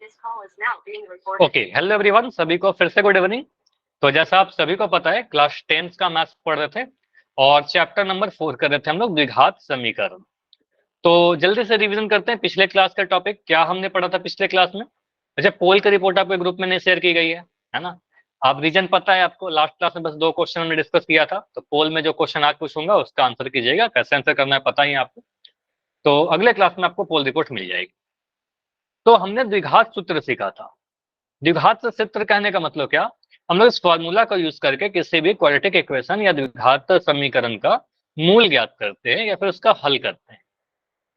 Okay, hello everyone, सभी को फिर से गुड इवनिंग। तो जैसा आप सभी को पता है, क्लास 10 का मैथ्स पढ़ रहे थे और चैप्टर नंबर 4 कर रहे थे हम लोग, द्विघात समीकरण। तो जल्दी से रिवीजन करते हैं पिछले क्लास का टॉपिक, क्या हमने पढ़ा था पिछले क्लास में। अच्छा, पोल की रिपोर्ट आपके ग्रुप में नहीं शेयर की गई है ना। आप रीजन पता है आपको, लास्ट क्लास में बस 2 क्वेश्चन हमने डिस्कस किया था। तो पोल में जो क्वेश्चन आज पूछूंगा उसका आंसर कीजिएगा, कैसे आंसर करना है पता ही है आपको। तो अगले क्लास में आपको पोल रिपोर्ट मिल जाएगी। तो हमने द्विघात सूत्र सीखा था। द्विघात सूत्र कहने का मतलब क्या, हम लोग इस फॉर्मूला का यूज करके किसी भी क्वाड्रेटिक इक्वेशन या द्विघात समीकरण का मूल ज्ञात करते हैं या फिर उसका हल करते हैं।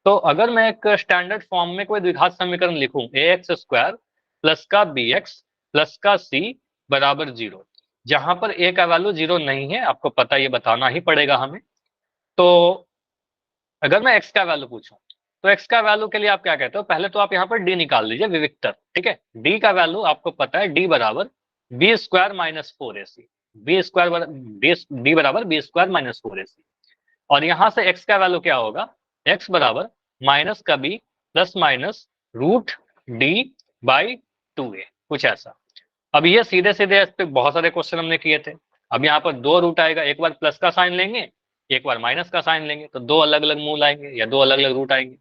तो अगर मैं एक स्टैंडर्ड फॉर्म में कोई द्विघात समीकरण लिखूं, ax² प्लस का bx प्लस का c बराबर 0, जहां पर a का वैल्यू 0 नहीं है, आपको पता ये बताना ही पड़ेगा हमें। तो अगर मैं x का वैल्यू पूछूं, तो x का वैल्यू के लिए आप क्या कहते हो, पहले तो आप यहाँ पर d निकाल लीजिए, विविक्तर। ठीक है, d का वैल्यू आपको पता है, d बराबर b² माइनस 4ac, d बराबर b² माइनस 4ac। और यहां से x का वैल्यू क्या होगा, x बराबर माइनस का b plus minus root d by 2a, कुछ ऐसा। अब ये सीधे सीधे इस पे बहुत सारे क्वेश्चन हमने किए थे। अब यहाँ पर 2 रूट आएगा, एक बार प्लस का साइन लेंगे, एक बार माइनस का साइन लेंगे, तो 2 अलग अलग मूल आएंगे या 2 अलग अलग रूट आएंगे।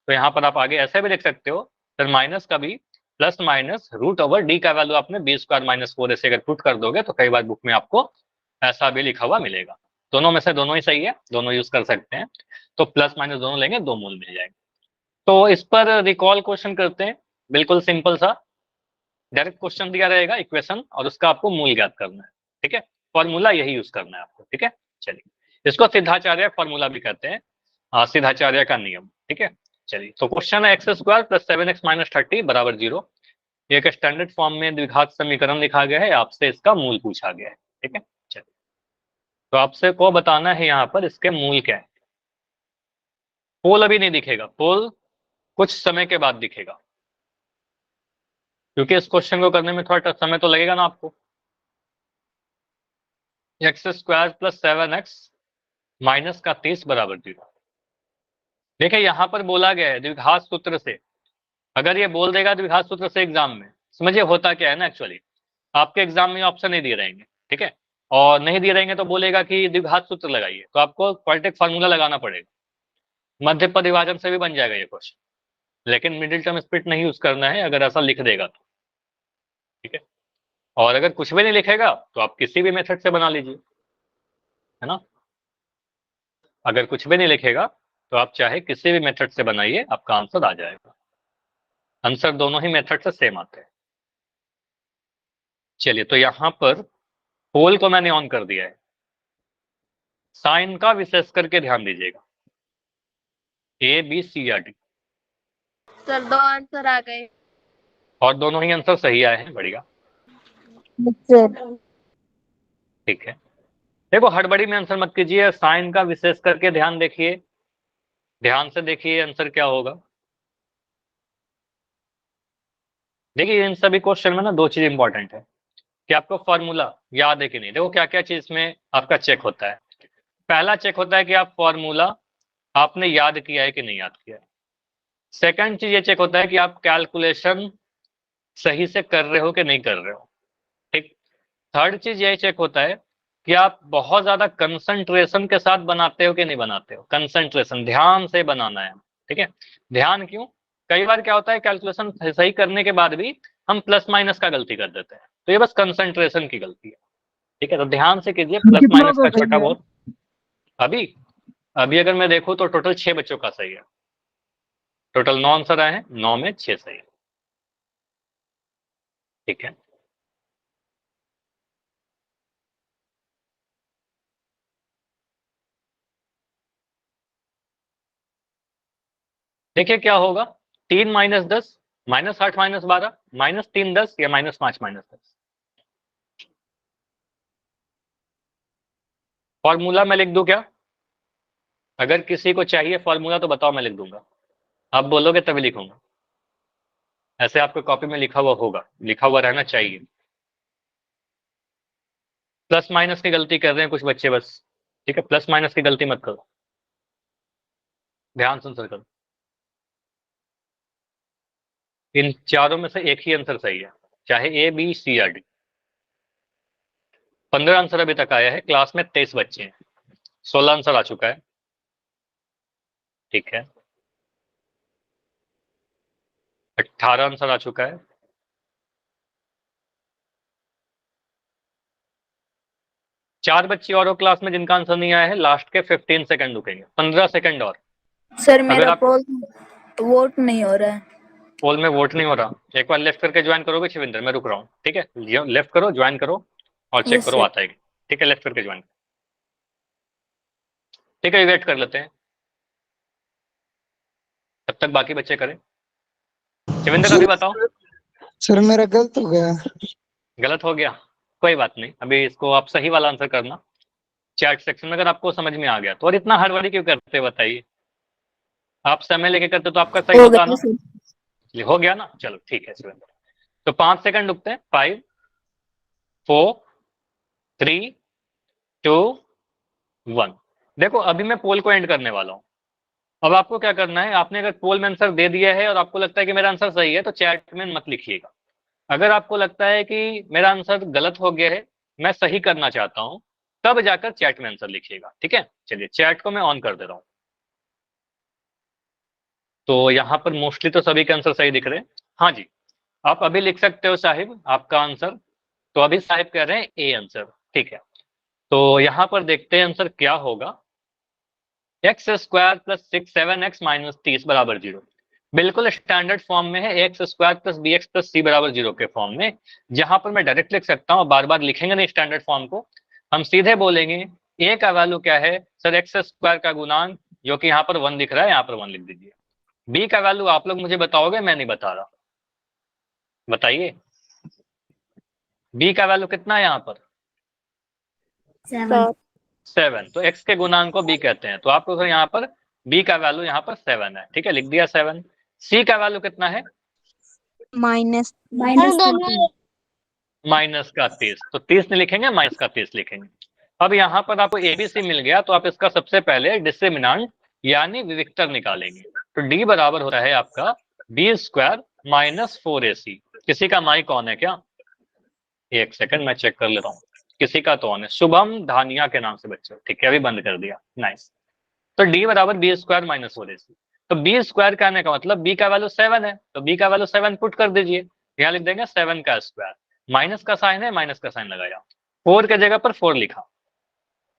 तो यहाँ पर आप आगे ऐसे भी लिख सकते हो, फिर माइनस का भी plus minus root over D का वैल्यू आपने b² माइनस 4 ऐसे अगर पुट कर दोगे तो कई बार बुक में आपको ऐसा भी लिखा हुआ मिलेगा। दोनों में से दोनों ही सही है, दोनों यूज कर सकते हैं। तो प्लस माइनस दोनों लेंगे, 2 मूल मिल जाएंगे। तो इस पर रिकॉल क्वेश्चन करते हैं, बिल्कुल सिंपल सा। डायरेक्ट क्वेश्चन दिया रहेगा, इक्वेशन, और उसका आपको मूल ज्ञात करना है। ठीक है, फॉर्मूला यही यूज करना है आपको। ठीक है, चलिए, इसको सिद्धाचार्य फॉर्मूला भी कहते हैं, सिद्धाचार्य का नियम। ठीक है, चलिए, तो क्वेश्चन है x² प्लस 7x माइनस 30 बराबर 0। एक स्टैंडर्ड फॉर्म में द्विघात समीकरण लिखा गया है, आपसे इसका मूल पूछा गया है। ठीक है, चलिए, तो आपसे को बताना है यहाँ पर इसके मूल क्या है। पोल अभी नहीं दिखेगा, पोल कुछ समय के बाद दिखेगा, क्योंकि इस क्वेश्चन को करने में थोड़ा समय तो लगेगा ना आपको। x² प्लस 7x माइनस का 30 बराबर 0। देखिए, यहां पर बोला गया है द्विघात सूत्र से। अगर ये बोल देगा द्विघात सूत्र से एग्जाम में, समझिए होता क्या है ना, एक्चुअली आपके एग्जाम में ऑप्शन नहीं दिए रहेंगे। ठीक है, और नहीं दिए रहेंगे तो बोलेगा कि द्विघात सूत्र लगाइए, तो आपको क्वाड्रेटिक फार्मूला लगाना पड़ेगा। मध्य पद विभाजन से भी बन जाएगा ये क्वेश्चन, लेकिन मिडिल टर्म स्प्लिट नहीं यूज करना है अगर ऐसा लिख देगा तो। ठीक है, और अगर कुछ भी नहीं लिखेगा तो आप किसी भी मेथड से बना लीजिए, है ना। अगर कुछ भी नहीं लिखेगा तो आप चाहे किसी भी मेथड से बनाइए, आपका आंसर आ जाएगा। आंसर दोनों ही मेथड से सेम आते हैं। चलिए, तो यहां पर पोल को मैंने ऑन कर दिया है। साइन का विशेष करके ध्यान दीजिएगा, ए बी सी या डी। सर 2 आंसर आ गए और दोनों ही आंसर सही आए हैं, बढ़िया। सर। ठीक है, देखो हड़बड़ी में आंसर मत कीजिए, साइन का विशेष करके ध्यान देखिए, ध्यान से देखिए आंसर क्या होगा। देखिए, इन सभी क्वेश्चन में ना 2 चीज इंपॉर्टेंट है कि आपको फॉर्मूला याद है कि नहीं। देखो क्या क्या चीज में आपका चेक होता है। पहला चेक होता है कि आप फॉर्मूला आपने याद किया है कि नहीं याद किया है। सेकंड चीज ये चेक होता है कि आप कैलकुलेशन सही से कर रहे हो कि नहीं कर रहे हो। ठीक, थर्ड चीज यही चेक होता है कि आप बहुत ज्यादा कंसंट्रेशन के साथ बनाते हो कि नहीं बनाते हो। कंसंट्रेशन, ध्यान से बनाना है। ठीक है, ध्यान क्यों, कई बार क्या होता है कैलकुलेशन सही करने के बाद भी हम प्लस माइनस का गलती कर देते हैं, तो ये बस कंसंट्रेशन की गलती है। ठीक है, तो ध्यान से कीजिए, प्लस कितना माइनस का का सही छोटा है? बहुत। अभी अभी अगर मैं देखूं तो टोटल 6 बच्चों का सही है। टोटल 9 आंसर आए हैं, 9 में 6 सही है। ठीक है, देखिए क्या होगा, 3 माइनस 10 माइनस 8 माइनस 12 माइनस 3 10 या माइनस 5 माइनस 10। फॉर्मूला मैं लिख दूं क्या, अगर किसी को चाहिए फॉर्मूला तो बताओ, मैं लिख दूंगा। आप बोलोगे तभी लिखूंगा, ऐसे आपको कॉपी में लिखा हुआ होगा, लिखा हुआ रहना चाहिए। प्लस माइनस की गलती कर रहे हैं कुछ बच्चे बस। ठीक है, प्लस माइनस की गलती मत करो, ध्यान से सर्कल। इन चारों में से एक ही आंसर सही है, चाहे ए बी सी या डी। 15 आंसर अभी तक आया है, क्लास में 23 बच्चे हैं, 16 आंसर आ चुका है। ठीक है, 18 आंसर आ चुका है। चार बच्चे और हो क्लास में जिनका आंसर नहीं आया है, लास्ट के 15 सेकंड रुकेंगे, 15 सेकंड और। सर अगर मेरा आप पोल वोट नहीं हो रहा है। पोल में वोट नहीं हो रहा, एक बार लेफ्ट करके ज्वाइन करोगे शिविंदर, मैं रुक रहा हूँ। ठीक है, लेफ्ट करो, ज्वाइन करो और चेक यस करो सर। आता है कि। ठीक है, लेफ्ट करके ज्वाइन। ठीक है, वेट कर लेते हैं तब तक बाकी बच्चे करें। शिविंदर अभी बताओ। सर मेरा गलत हो गया। गलत हो गया, कोई बात नहीं, अभी इसको आप सही वाला आंसर करना चैट सेक्शन में, अगर आपको समझ में आ गया तो। और इतना हड़बड़ी क्यों करते बताइए, आप समय लेके करते तो आपका सही हो होता गया ना। सर। ये हो गया ना, चलो ठीक है शिवेंद्र। तो 5 सेकंड रुकते हैं, 5 4 3 2 1। देखो अभी मैं पोल को एंड करने वाला हूं। अब आपको क्या करना है, आपने अगर पोल में आंसर दे दिया है और आपको लगता है कि मेरा आंसर सही है तो चैट में मत लिखिएगा। अगर आपको लगता है कि मेरा आंसर गलत हो गया है, मैं सही करना चाहता हूं, तब जाकर चैट में आंसर लिखिएगा। ठीक है, चलिए चैट को मैं ऑन कर दे रहा हूं। तो यहाँ पर मोस्टली तो सभी के आंसर सही दिख रहे हैं। हाँ जी, आप अभी लिख सकते हो साहिब आपका आंसर। तो अभी साहिब कह रहे हैं ए आंसर। ठीक है, तो यहाँ पर देखते हैं आंसर क्या होगा। X square plus 6 7x minus 30 बराबर 0। बिल्कुल स्टैंडर्ड फॉर्म में है, x square plus b x plus c बराबर 0 के फॉर्म में, जहां पर मैं डायरेक्ट लिख सकता हूँ, बार बार लिखेंगे नहीं स्टैंडर्ड फॉर्म को। हम सीधे बोलेंगे ए का वैल्यू क्या है सर, एक्स स्क्वायर का गुणांक, जो कि यहाँ पर 1 दिख रहा है, यहाँ पर 1 लिख दीजिए। बी का वैल्यू आप लोग मुझे बताओगे, मैं नहीं बता रहा, बताइए बी का वैल्यू कितना है यहाँ पर, 7। तो एक्स के गुणांक को बी कहते हैं, तो आपको सर यहाँ पर बी का वैल्यू यहाँ पर 7 है। ठीक है, लिख दिया 7। सी का वैल्यू कितना है, माइनस माइनस का 30। तो 30 नहीं लिखेंगे, माइनस का 30 लिखेंगे। अब यहाँ पर आपको एबीसी मिल गया, तो आप इसका सबसे पहले डिस्क्रिमिनेंट यानी विविक्तर निकालेंगे। तो डी बराबर होता है आपका बी स्क्वायर माइनस 4ac। किसी का माइक कौन है क्या, एक सेकंड मैं चेक कर लेता हूँ। किसी का तो ऑन है, शुभम धानिया के नाम से बच्चे। ठीक है, अभी बंद कर दिया, नाइस। तो डी बराबर बी स्क्वायर माइनस 4ac। तो बी स्क्वायर कहने का मतलब बी का वैल्यू 7 है, तो बी का वैल्यू 7 पुट कर दीजिए। यहाँ लिख देंगे 7 का स्क्वायर, माइनस का साइन है, माइनस का साइन लगाया, 4 के जगह पर 4 लिखा,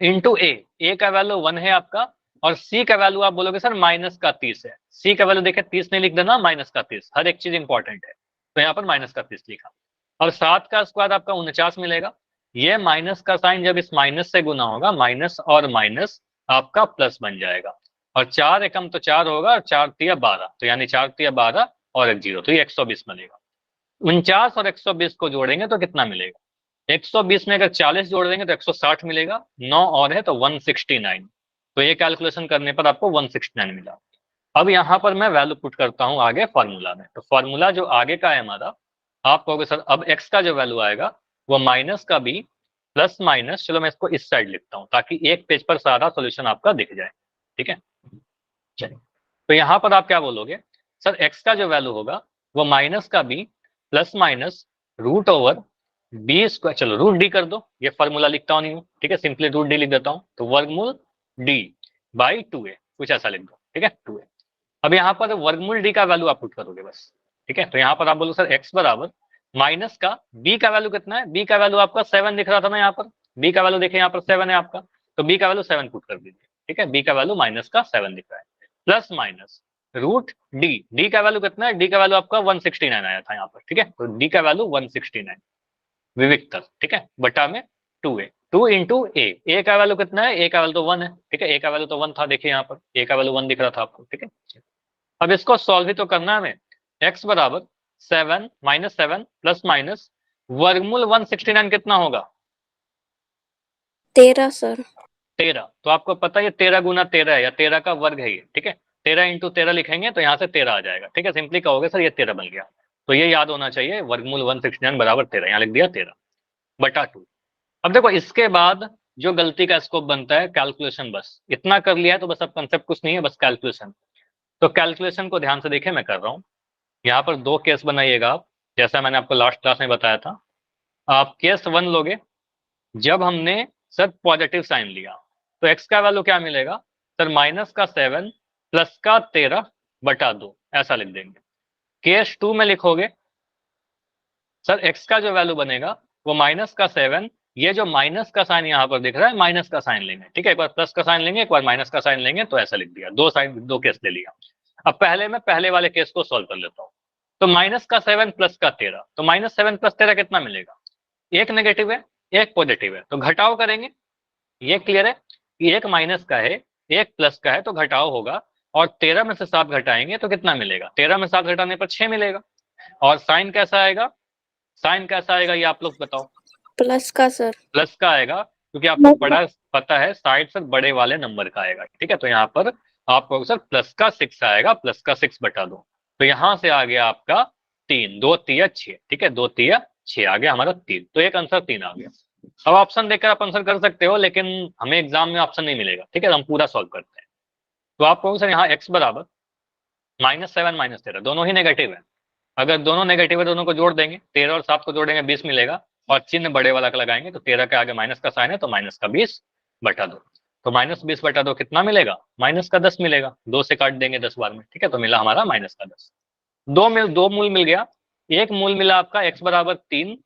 इंटू ए का वैल्यू 1 है आपका, और सी का वैल्यू आप बोलोगे सर माइनस का 30 है। सी का वैल्यू देखिए 30 नहीं लिख देना, माइनस का 30, हर एक चीज इंपॉर्टेंट है, तो यहाँ पर माइनस का 30 लिखा। और 7 का स्क्वायर आपका 49 मिलेगा। ये माइनस का साइन जब इस माइनस से गुना होगा, माइनस और माइनस आपका प्लस बन जाएगा, और 4 एकम तो 4 होगा, और 4 तिया 12, तो यानी 4 तिया 12 और एक जीरो, तो ये 120 मिलेगा। 49 और 120 को जोड़ेंगे तो कितना मिलेगा, 120 में अगर 40 जोड़ देंगे तो 160 मिलेगा, 9 और है तो 169। तो ये कैलकुलेशन करने पर आपको 169 मिला। अब यहाँ पर मैं वैल्यू पुट करता हूँ आगे फॉर्मूला में। तो फॉर्मूला जो आगे का है हमारा, आप कहोगे सर अब एक्स का जो वैल्यू आएगा वो माइनस का बी प्लस माइनस, चलो मैं इसको इस साइड लिखता हूँ ताकि एक पेज पर सारा सोल्यूशन आपका दिख जाए। ठीक है, चलिए, तो यहाँ पर आप क्या बोलोगे, सर एक्स का जो वैल्यू होगा वो माइनस का B plus minus root over B square, चलो रूट डी कर दो, ये फॉर्मूला लिखता हूँ नहीं हूँ। ठीक है, सिंपली रूट डी लिख देता हूँ, तो वर्गमूल डी बाई 2a, कुछ ऐसा लिख दो। ठीक है, 2a। अब यहाँ पर वर्गमूल डी का वैल्यू आप पुट करोगे बस। ठीक है, तो यहाँ पर आप बोलो सर एक्स बराबर माइनस का बी का वैल्यू कितना है, बी का वैल्यू आपका 7 दिख रहा था ना, यहाँ पर बी का वैल्यू देखिए यहाँ पर 7 है आपका, तो बी का वैल्यू 7 पुट कर दीजिए। ठीक है, बी का वैल्यू माइनस का 7 दिख रहा है, plus minus root D, D का वैल्यू कितना है, डी का वैल्यू आपका 169 आया था यहाँ पर। ठीक है, तो डी का वैल्यू 169 विविक्तर। ठीक है, बटा में 2a, 2 इंटू ए का वैल्यू कितना है, ए का वैल्यू तो 1 है। ठीक है, ए का वैल्यू तो 1 था, देखिए यहाँ पर ए का वैल्यू 1 दिख रहा था आपको। ठीक है, अब इसको सॉल्व ही तो करना है हमें। एक्स बराबर 7 माइनस 7 प्लस माइनस वर्गमूल 169 कितना होगा, 13 सर। 13। तो आपको पता है ये 13 गुना 13 है, या 13 का वर्ग है ये। ठीक है, 13 इंटू 13 लिखेंगे तो यहाँ से 13 आ जाएगा। ठीक है, सिंपली कहोगे सर ये 13 बन गया, तो ये याद होना चाहिए, वर्गमूल 169 बराबर 13, यहाँ लिख दिया 13 बटा 2। अब देखो इसके बाद जो गलती का स्कोप बनता है कैलकुलेशन, बस इतना कर लिया है तो बस अब कंसेप्ट कुछ नहीं है, बस कैलकुलेशन। तो कैलकुलेशन को ध्यान से देखें, मैं कर रहा हूं। यहाँ पर दो केस बनाइएगा आप, जैसा मैंने आपको लास्ट क्लास में बताया था। आप केस 1 लोगे जब हमने सर पॉजिटिव साइन लिया, तो x का वैल्यू क्या मिलेगा सर, -7 प्लस का 13/2 ऐसा लिख देंगे। केस 2 में लिखोगे सर x का जो वैल्यू बनेगा वो -7, ये जो माइनस का साइन यहाँ पर दिख रहा है माइनस का साइन लेंगे, ठीक है, एक बार प्लस का साइन लेंगे एक बार माइनस का साइन लेंगे, तो ऐसा लिख दिया, दो साइन दो केस ले लिया। अब पहले मैं पहले वाले केस को सॉल्व कर लेता हूँ। तो -7 प्लस का 13, तो -7 प्लस 13 कितना मिलेगा, एक नेगेटिव है एक पॉजिटिव है, तो घटाव करेंगे, ये क्लियर है कि एक माइनस का है एक प्लस का है तो घटाव होगा, और 13 में से 7 घटाएंगे तो कितना मिलेगा, 13 में 7 घटाने पर 6 मिलेगा। और साइन कैसा आएगा, साइन कैसा आएगा ये आप लोग बताओ। प्लस का सर। प्लस का आएगा, क्योंकि आपको बड़ा पता है साइड से बड़े वाले नंबर का आएगा, ठीक है। तो यहाँ पर आपको सर प्लस का 6 आएगा, प्लस का 6/2, तो यहाँ से आ गया आपका 3, 2 3 6, ठीक है, 2 3 6 आ गया हमारा 3, तो एक आंसर 3 आ गया। अब ऑप्शन देखकर आप आंसर कर सकते हो, लेकिन हमें एग्जाम में ऑप्शन नहीं मिलेगा, ठीक है, तो हम पूरा सॉल्व करते हैं। तो आप कहोगे सर यहाँ x बराबर -7 -13 दोनों ही नेगेटिव है, अगर दोनों नेगेटिव है दोनों को जोड़ देंगे, 13 और 7 को जोड़ेंगे 20 मिलेगा, और चिन्ह बड़े वाला का लगाएंगे तो 13 के आगे माइनस का साइन है तो -20/2, तो -20/2 कितना मिलेगा, -10 मिलेगा, 2 से काट देंगे 10 बार में, ठीक है, तो मिला हमारा -10। दो मूल मिल गया, एक मूल मिला आपका x बराबर 3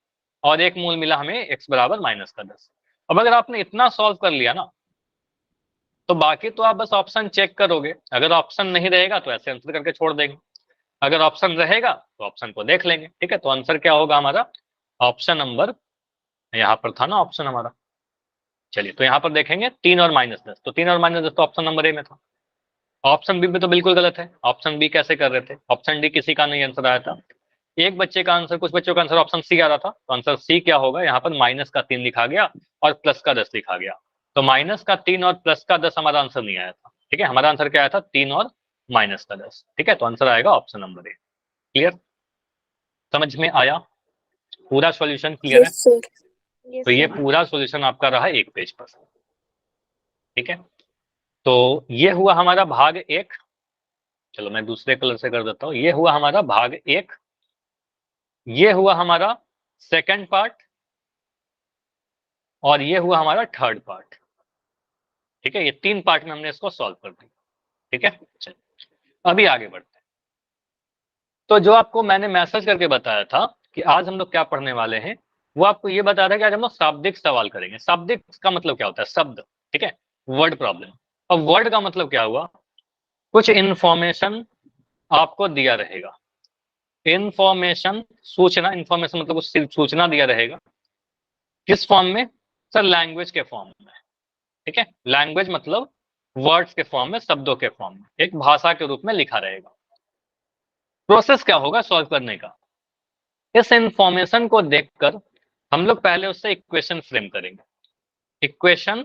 और एक मूल मिला हमें x बराबर -10। अब अगर आपने इतना सॉल्व कर लिया ना, तो बाकी तो आप बस ऑप्शन चेक करोगे, अगर ऑप्शन नहीं रहेगा तो ऐसे आंसर करके छोड़ देंगे, अगर ऑप्शन रहेगा तो ऑप्शन को देख लेंगे, ठीक है। तो आंसर क्या होगा हमारा, ऑप्शन नंबर, यहाँ पर था ना ऑप्शन हमारा, चलिए तो यहाँ पर देखेंगे 3 और -10, तो 3 और -10 तो ऑप्शन नंबर ए में था। ऑप्शन बी में तो बिल्कुल गलत है, ऑप्शन बी कैसे कर रहे थे, ऑप्शन डी किसी का नहीं आंसर आया था, एक बच्चे का आंसर, कुछ बच्चों का आंसर ऑप्शन सी आ रहा था, तो आंसर सी क्या होगा, यहाँ पर -3 लिखा गया और +10 लिखा गया, तो -3 और +10 हमारा आंसर नहीं आया था, ठीक है, हमारा आंसर क्या आया था 3 और -10, ठीक है, तो आंसर आएगा ऑप्शन नंबर ए। क्लियर, समझ में आया, पूरा सॉल्यूशन क्लियर है। Yes sir. तो ये पूरा सॉल्यूशन आपका रहा एक पेज पर, ठीक है। तो ये हुआ हमारा भाग 1, चलो मैं दूसरे कलर से कर देता हूँ, ये हुआ हमारा भाग 1, ये हुआ हमारा सेकंड पार्ट, और ये हुआ हमारा थर्ड पार्ट, ठीक है, ये 3 पार्ट में हमने इसको सॉल्व कर दिया, ठीक है। चलिए अभी आगे बढ़ते हैं। तो जो आपको मैंने मैसेज करके बताया था कि आज हम लोग क्या पढ़ने वाले हैं, वो आपको ये बता रहा है कि आज हम लोग शाब्दिक सवाल करेंगे। शाब्दिक का मतलब क्या होता है, शब्द, ठीक है, वर्ड प्रॉब्लम। अब वर्ड का मतलब क्या हुआ, कुछ इंफॉर्मेशन आपको दिया रहेगा, इंफॉर्मेशन, सूचना, इंफॉर्मेशन मतलब कुछ सूचना दिया रहेगा, किस फॉर्म में सर, लैंग्वेज के फॉर्म में, ठीक है, लैंग्वेज मतलब वर्ड्स के फॉर्म में, शब्दों के फॉर्म में, एक भाषा के रूप में लिखा रहेगा। प्रोसेस क्या होगा सॉल्व करने का, इस इंफॉर्मेशन को देखकर हम लोग पहले उससे इक्वेशन फ्रेम करेंगे। इक्वेशन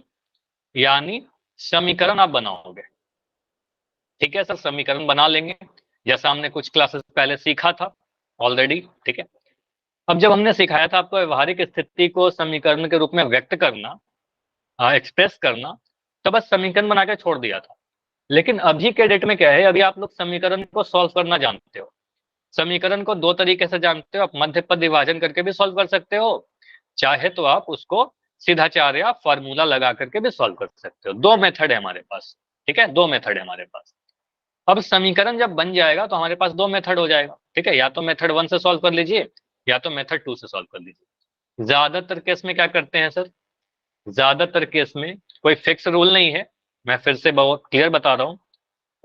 यानी समीकरण आप बनाओगे, ठीक है सर, समीकरण बना लेंगे जैसा हमने कुछ क्लासेस पहले सीखा था ऑलरेडी, ठीक है। अब जब हमने सिखाया था आपको व्यवहारिक स्थिति को समीकरण के रूप में व्यक्त करना, एक्सप्रेस करना, तो बस समीकरण बना के छोड़ दिया था। लेकिन अभी के डेट में क्या है, अभी आप लोग समीकरण को सॉल्व करना जानते हो। समीकरण को दो तरीके से जानते हो, आप मध्य पद विभाजन करके भी सॉल्व कर सकते हो, चाहे तो आप उसको सीधाचार या फॉर्मूला लगा करके भी सॉल्व कर सकते हो। दो मेथड है हमारे पास, ठीक है, दो मेथड है हमारे पास। अब समीकरण जब बन जाएगा तो हमारे पास दो मेथड हो जाएगा, ठीक है, या तो मेथड 1 से सॉल्व कर लीजिए या तो मेथड 2 से सॉल्व कर लीजिए। ज्यादातर केस में क्या करते हैं सर, ज्यादातर केस में कोई फिक्स रूल नहीं है, मैं फिर से बहुत क्लियर बता रहा हूँ,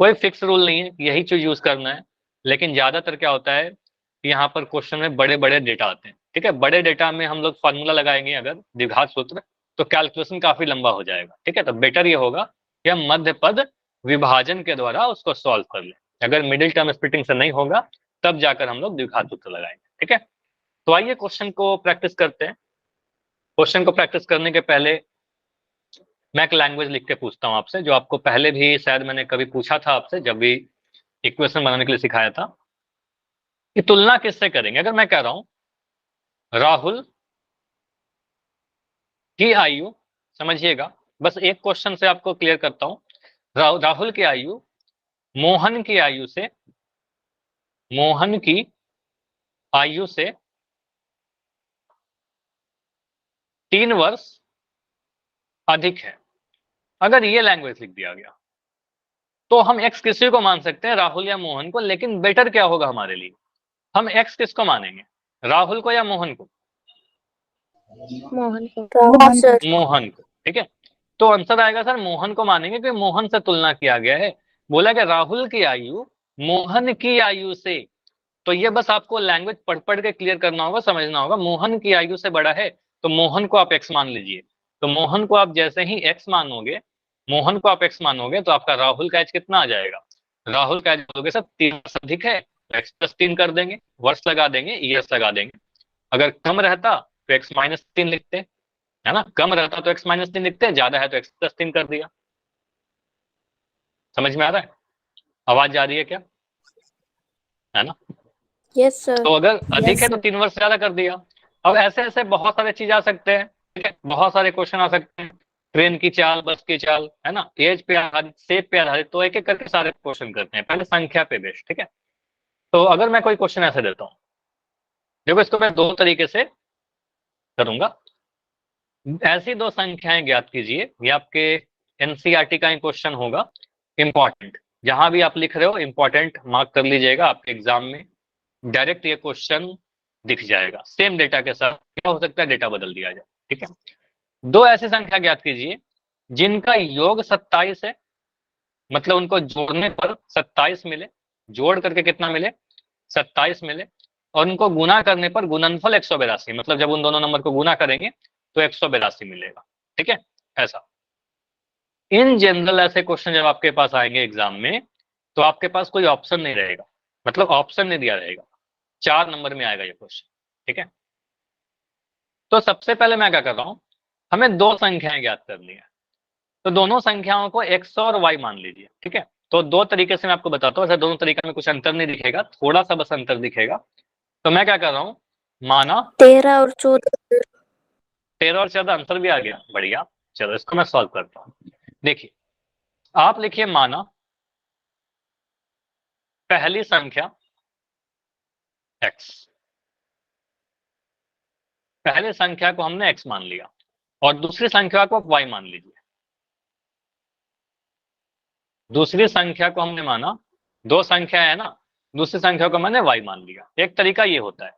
कोई फिक्स रूल नहीं है, यही चीज यूज करना है। लेकिन ज्यादातर क्या होता है कि यहाँ पर क्वेश्चन में बड़े बड़े डेटा आते हैं, ठीक है, बड़े डेटा में हम लोग फार्मूला लगाएंगे अगर द्विघात सूत्र, तो कैलकुलेशन काफी लंबा हो जाएगा, ठीक है। तो बेटर ये होगा कि हम मध्य पद विभाजन के द्वारा उसको सॉल्व कर लें, अगर मिडिल टर्म स्प्लिटिंग से नहीं होगा तब जाकर हम लोग द्विघात सूत्र लगाएंगे, ठीक है। तो आइए क्वेश्चन को प्रैक्टिस करते हैं। क्वेश्चन को प्रैक्टिस करने के पहले मैं एक लैंग्वेज लिख के पूछता हूँ आपसे, जो आपको पहले भी शायद मैंने कभी पूछा था आपसे, जब भी इक्वेशन बनाने के लिए सिखाया था, कि तुलना किससे करेंगे। अगर मैं कह रहा हूं राहुल की आयु, समझिएगा, बस एक क्वेश्चन से आपको क्लियर करता हूं, राहुल की आयु मोहन की आयु से मोहन की आयु से 3 वर्ष अधिक है। अगर ये लैंग्वेज लिख दिया गया तो हम एक्स किसी को मान सकते हैं, राहुल या मोहन को, लेकिन बेटर क्या होगा हमारे लिए, हम एक्स किसको मानेंगे, राहुल को या मोहन को? मोहन को। मोहन को, ठीक है। तो आंसर आएगा सर मोहन को मानेंगे क्योंकि मोहन से तुलना किया गया है। बोला कि राहुल की आयु मोहन की आयु से, तो ये बस आपको लैंग्वेज पढ़ पढ़ के क्लियर करना होगा, समझना होगा। मोहन की आयु से बड़ा है तो मोहन को आप एक्स मान लीजिए। तो मोहन को आप जैसे ही एक्स मानोगे, मोहन को आप एक्स मानोगे तो आपका राहुल का एज कितना आ जाएगा, राहुल का एज बोलोगे सर 3 वर्ष अधिक है, एक्स प्लस 3 कर देंगे, वर्ष लगा देंगे, ईयर्स लगा देंगे। अगर कम रहता तो एक्स माइनस 3 लिखते, है ना, कम रहता तो एक्स माइनस 3 लिखते हैं, ज्यादा है तो एक्स प्लस 3 कर दिया। समझ में आ रहा है, आवाज जा रही है क्या, है ना? Yes sir. तो अगर अधिक है तो sir. 3 वर्ष ज्यादा कर दिया। अब ऐसे ऐसे बहुत सारे चीज आ सकते हैं, ठीक है, बहुत सारे क्वेश्चन आ सकते हैं, ट्रेन की चाल, बस की चाल, है ना, एज पे आधारित, शेप पे आधारित, तो एक एक करके सारे क्वेश्चन करते हैं, पहले संख्या पे बेस्ड, ठीक है। तो अगर मैं कोई क्वेश्चन ऐसे देता हूँ, देखो इसको मैं 2 तरीके से करूंगा। ऐसी 2 संख्याएं ज्ञात कीजिए, ये आपके एनसीईआरटी का ही क्वेश्चन होगा, इंपॉर्टेंट, जहां भी आप लिख रहे हो इंपॉर्टेंट मार्क कर लीजिएगा, आपके एग्जाम में डायरेक्ट ये क्वेश्चन दिख जाएगा सेम डेटा के साथ। क्या हो सकता है, डेटा बदल दिया जाए, ठीक है। 2 ऐसी संख्या ज्ञात कीजिए जिनका योग 27 है, मतलब उनको जोड़ने पर 27 मिले, जोड़ करके कितना मिले, 27 मिले, और उनको गुना करने पर गुणनफल 182, मतलब जब उन दोनों नंबर को गुना करेंगे तो 182 मिलेगा, ठीक है। ऐसा इन जनरल ऐसे क्वेश्चन जब आपके पास आएंगे एग्जाम में तो आपके पास कोई ऑप्शन नहीं रहेगा, मतलब ऑप्शन नहीं दिया रहेगा, 4 नंबर में आएगा ये क्वेश्चन, ठीक है। तो सबसे पहले मैं क्या कर रहा हूं, हमें 2 संख्याएं ज्ञात करनी है, तो दोनों संख्याओं को x और y मान लीजिए, ठीक है। तो 2 तरीके से मैं आपको बताता हूँ, ऐसे दोनों तरीके में कुछ अंतर नहीं दिखेगा, थोड़ा सा बस अंतर दिखेगा। तो मैं क्या कर रहा हूँ, माना 13 और 14। 13 और 14 अंतर भी आ गया, बढ़िया। चलो इसको मैं सॉल्व करता हूँ। देखिए आप लिखिए, माना पहली संख्या x, पहले संख्या को हमने x मान लिया और दूसरी संख्या को आप y मान लीजिए। दूसरी संख्या को हमने माना, 2 संख्या है ना, दूसरी संख्या को मैंने y मान लिया। एक तरीका ये होता है।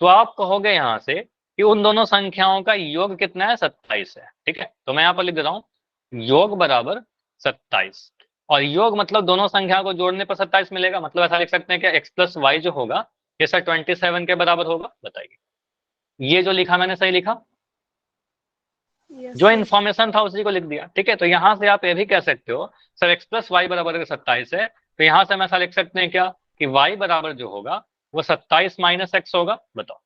तो आप कहोगे यहां से कि उन दोनों संख्याओं का योग कितना है, 27 है, ठीक है। तो मैं यहाँ पर लिख देता हूँ योग बराबर 27, और योग मतलब दोनों संख्याओं को जोड़ने पर 27 मिलेगा, मतलब ऐसा लिख सकते हैं कि x प्लस वाई जो होगा ये सर 27 के बराबर होगा। बताइए ये जो लिखा मैंने सही लिखा, जो इन्फॉर्मेशन था उसी को लिख दिया, ठीक है। तो यहां से आप ये भी कह सकते हो सर x प्लस वाई बराबर 27 है, तो यहां से हम ऐसा लिख सकते हैं क्या कि y बराबर जो होगा वो 27 माइनस एक्स होगा। बताओ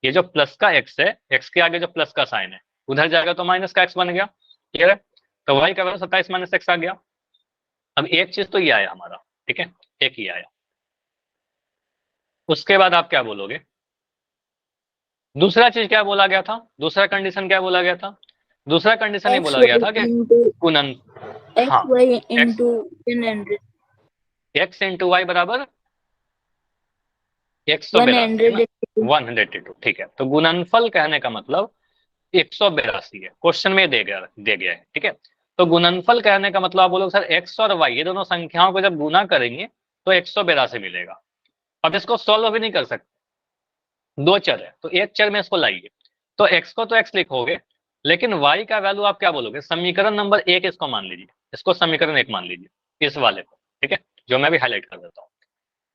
ये जो प्लस का x है, x के आगे जो प्लस का साइन है उधर जाएगा तो माइनस का x बन गया, क्लियर है। तो y का वैल्यू 27 माइनस एक्स आ गया। अब एक चीज तो ये आया हमारा, ठीक है, एक ही आया। उसके बाद आप क्या बोलोगे, दूसरा चीज क्या बोला गया था, दूसरा कंडीशन क्या बोला गया था, दूसरा कंडीशन ये बोला गया था कि गुणन, हाँ XY into 100 x into Y बराबर 182, 182, ठीक है। तो गुणनफल कहने का मतलब 182 है, क्वेश्चन में दे गया है, ठीक है। तो गुणनफल कहने का मतलब आप बोलोगे सर x और y ये दोनों संख्याओं को जब गुना करेंगे तो 182 मिलेगा। अब इसको सॉल्व भी नहीं कर सकते, 2 चर है तो एक चर में इसको लाइए, तो x को तो x लिखोगे, लेकिन y का वैल्यू आप क्या बोलोगे, समीकरण नंबर 1 इसको मान लीजिए, इसको समीकरण 1 मान लीजिए, इस वाले को, ठीक है, जो मैं भी हाईलाइट कर देता हूँ।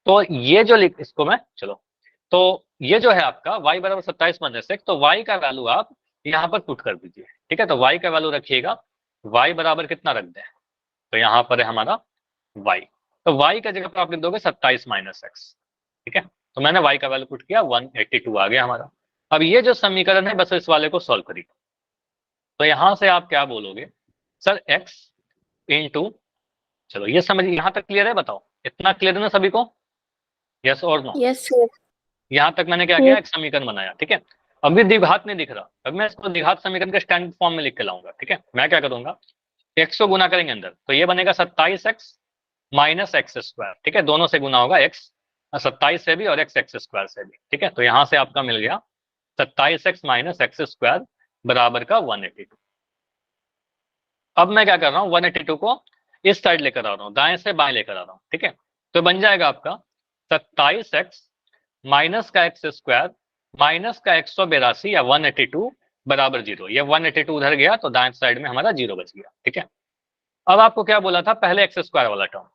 तो ये जो लिख, इसको मैं, चलो, तो ये जो है आपका y बराबर 27 माइनस एक्स, तो y का वैल्यू आप यहाँ पर पुट कर दीजिए, ठीक है। तो y का वैल्यू रखिएगा, y बराबर कितना रख दें, तो यहाँ पर है हमारा y, तो y का जगह पर आप लिख दोगे 27 माइनस एक्स, ठीक है। तो मैंने y का वैल्यू पुट किया, 182 आ गया हमारा। अब ये जो समीकरण है बस इस वाले को सॉल्व करिए। तो यहां से आप क्या बोलोगे, सर x इंटू, चलो ये समझ यहां तक क्लियर है, बताओ इतना क्लियर है ना सभी को, यस और नो। Yes sir. यहां तक मैंने क्या किया, एक समीकरण बनाया, ठीक है। अभी द्विघात नहीं दिख रहा, अब मैं इसको द्विघात समीकरण के स्टैंडर्ड फॉर्म में लिख के लाऊंगा, ठीक है। मैं क्या करूंगा, x को गुना करेंगे अंदर तो ये बनेगा 27x माइनस एक्स स्क्वायर, ठीक है, दोनों से गुना होगा x, 27 से भी और x एक्स स्क्वायर से भी, ठीक है। तो यहाँ से आपका मिल गया 27x माइनस एक्स स्क्वायर बराबर का 182। अब मैं क्या कर रहा हूँ, 182 को इस साइड लेकर आ रहा हूँ, दाएं से बाएं लेकर आ रहा हूँ, ठीक है। तो बन जाएगा आपका 27x माइनस का एक्स स्क्वायर माइनस का 182 या 182 बराबर 0। ये 182 उधर गया तो दाएं साइड में हमारा 0 बच गया, ठीक है। अब आपको क्या बोला था, पहले एक्स स्क्वायर वाला टर्म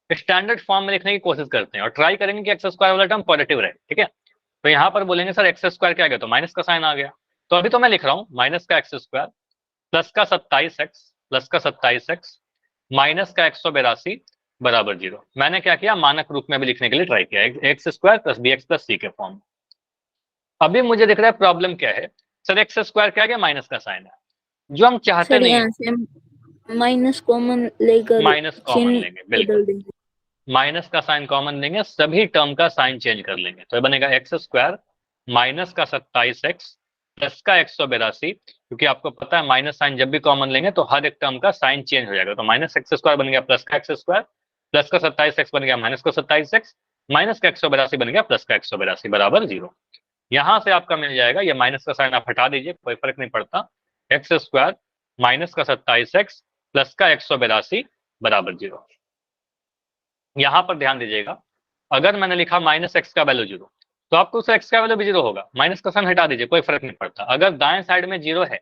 स्टैंडर्ड फॉर्म में लिखने की कोशिश करते हैं और ट्राई करेंगे कि एक्स स्क्वायर वाला टर्म पॉजिटिव रहे, ठीक है। तो यहाँ पर बोलेंगे सर एक्स स्क्वायर क्या गया, तो माइनस का साइन आ गया। तो अभी तो मैं लिख रहा हूँ माइनस का एक्स स्क्वायर प्लस का 27x माइनस का 182 बराबर 0। मैंने क्या किया, मानक रूप में भी लिखने के लिए ट्राई किया, x square plus b x plus c के फॉर्म। अभी मुझे दिख रहा है प्रॉब्लम क्या है, सर एक्स स्क्वायर क्या गया, माइनस का साइन है, जो हम चाहते सर नहीं यहाँ है। से माइनस कॉमन लेकर माइनस कॉमन चिन्ह लेंगे, बिल्कुल बदल देंगे। माइनस का साइन कॉमन लेंगे, सभी टर्म का साइन चेंज कर लेंगे। तो ये बनेगा एक्स स्क्वायर माइनस का 27x प्लस का 182, क्योंकि आपको पता है माइनस साइन जब भी कॉमन लेंगे तो हर एक टर्म का साइन चेंज हो जाएगा। तो माइनस एक्स स्क्वायर बन गया प्लस का एक्स स्क्वायर, प्लस का 27x बन गया माइनस का 27x, माइनस का 182 बन गया प्लस का 182 बराबर 0। यहां से आपका मिल जाएगा, ये माइनस का साइन आप हटा दीजिए, कोई फर्क नहीं पड़ता, एक्स स्क्वायर माइनस का 27x प्लस का 182 बराबर 0। यहां पर ध्यान दीजिएगा, अगर मैंने लिखा माइनस एक्स का वैल्यू 0 तो आपको उस एक्स का वैल्यू भी 0 होगा, माइनस का साइन हटा दीजिए, कोई फर्क नहीं पड़ता। अगर दाएं साइड में 0 है,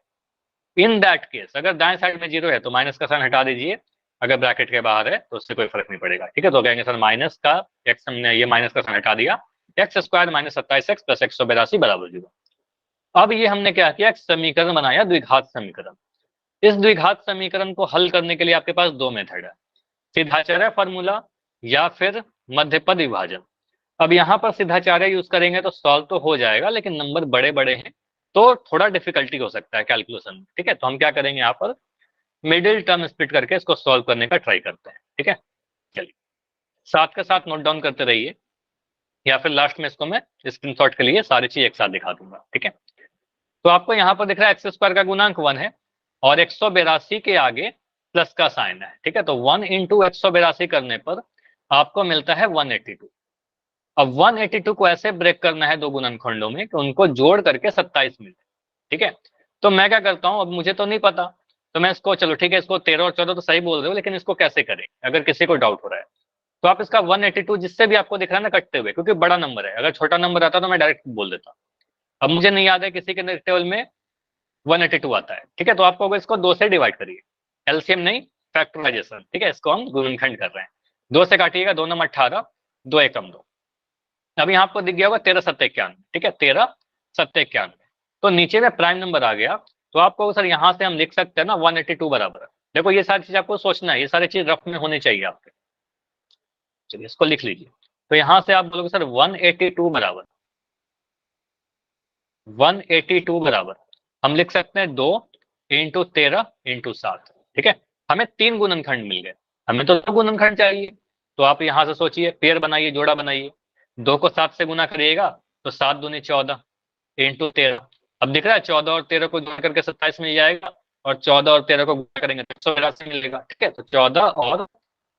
इन दैट केस अगर दाएं साइड में 0 है तो माइनस का साइन हटा दीजिए, अगर ब्रैकेट के बाहर है तो उससे कोई फर्क नहीं पड़ेगा, ठीक है। तो कहेंगे सर माइनस का एक्स, हमने ये माइनस का साइन हटा दिया, x square minus 27x plus 182 बराबर 0। अब ये हमने क्या किया, एक समीकरण बनाया, द्विघात समीकरण। इस द्विघात समीकरण को हल करने के लिए आपके पास दो मेथड है, सीधाचार्य फॉर्मूला या फिर मध्यपद विभाजन। अब यहाँ पर सीधाचार्य यूज करेंगे तो सॉल्व तो हो जाएगा, लेकिन नंबर बड़े बड़े हैं तो थोड़ा डिफिकल्टी हो सकता है कैलकुलेशन में, ठीक है। तो हम क्या करेंगे, यहाँ पर मिडिल टर्म स्प्लिट करके इसको सॉल्व करने का ट्राई करते हैं, ठीक है। चलिए साथ के साथ नोट डाउन करते रहिए, या फिर लास्ट में इसको मैं स्क्रीनशॉट के लिए सारी चीज एक साथ दिखा दूंगा, ठीक है। तो आपको यहाँ पर दिख रहा है एक्स स्क्वायर का गुणांक 1 है और 182 के आगे प्लस का साइन है, ठीक है। तो 1 इंटू 182 करने पर आपको मिलता है 182। अब 182 को ऐसे ब्रेक करना है दो गुणनखंडों में कि उनको जोड़ करके 27 मिले, ठीक है। तो मैं क्या करता हूं, अब मुझे तो नहीं पता, तो मैं इसको, चलो ठीक है, इसको 13 और 14 तो सही बोल रहे हो, लेकिन इसको कैसे करें अगर किसी को डाउट हो रहा है। तो आप इसका 182 जिससे भी आपको दिख रहा है ना कटते हुए, क्योंकि बड़ा नंबर है, अगर छोटा नंबर आता तो मैं डायरेक्ट बोल देता। अब मुझे नहीं याद है किसी के टेबल में 182 आता है, ठीक है। तो आपको इसको 2 से डिवाइड करिए, एलसीएम नहीं फैक्टराइजेशन, ठीक है। इसको हम गुणनखंड कर रहे हैं, 2 से काटिएगा, 2 नंबर 18, 2 एकम 2। अब यहाँ आपको दिख गया होगा 13 7 91, ठीक है, 13 7 91। तो नीचे में प्राइम नंबर आ गया, तो आपको सर यहाँ से हम लिख सकते हैं ना 182 बराबर। देखो ये सारी चीज आपको सोचना है, ये सारी चीज रफ में होनी चाहिए आपके। चलिए इसको लिख लीजिए। तो यहाँ से आप बोलोगे सर 182 बराबर 182 बराबर हम लिख सकते हैं 2 इंटू 13 इंटू 7, ठीक है। हमें 3 गुणनखंड मिल गए, हमें तो 2 गुणनखंड चाहिए। तो आप यहाँ से सोचिए, पेयर बनाइए, जोड़ा बनाइए, 2 को 7 से गुना करिएगा तो 7 दूनी 14 इंटू 13। अब दिख रहा है 14 और 13 को जोड़ करके 27 मिल जाएगा, और 14 और 13 को गुना करेंगे तो 182 मिलेगा, ठीक है। तो 14 और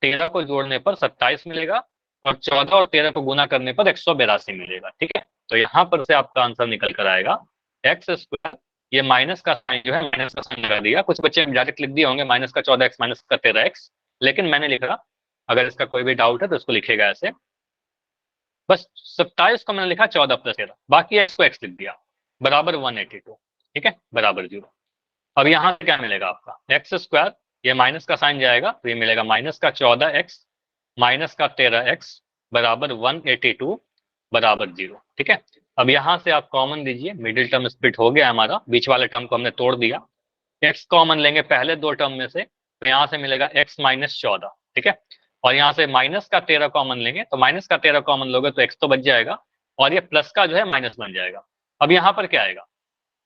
13 को जोड़ने पर 27 मिलेगा, और 14 और 13 को गुना करने पर 182 मिलेगा, ठीक है। तो यहाँ पर से आपका आंसर निकल कर आएगा एक्स स्क्वायर, ये माइनस का साइन जो है माइनस का साइन लगा दिया, कुछ बच्चे डायरेक्ट लिख दिए होंगे माइनस का 14x माइनस का 13x, लेकिन मैंने लिखा, अगर इसका कोई भी डाउट है तो इसको लिखेगा ऐसे, बस 27 को मैंने लिखा 14 प्लस 13, बाकी एक्स को एक्स लिख दिया, बराबर 182, ठीक है, बराबर 0। अब यहाँ से क्या मिलेगा आपका एक्स स्क्वायर, ये माइनस का साइन जाएगा तो ये मिलेगा माइनस का 14x माइनस का 13x बराबर 182 बराबर 0, ठीक है। अब यहाँ से आप कॉमन दीजिए, मिडिल टर्म स्प्लिट हो गया हमारा, बीच वाले टर्म को हमने तोड़ दिया, x कॉमन लेंगे पहले दो टर्म में से, तो यहाँ से मिलेगा x माइनस 14, ठीक है। और यहाँ से माइनस का 13 कॉमन लेंगे, तो माइनस का 13 कॉमन लोगे तो x तो बच जाएगा, और ये प्लस का जो है माइनस बन जाएगा। अब यहाँ पर क्या आएगा,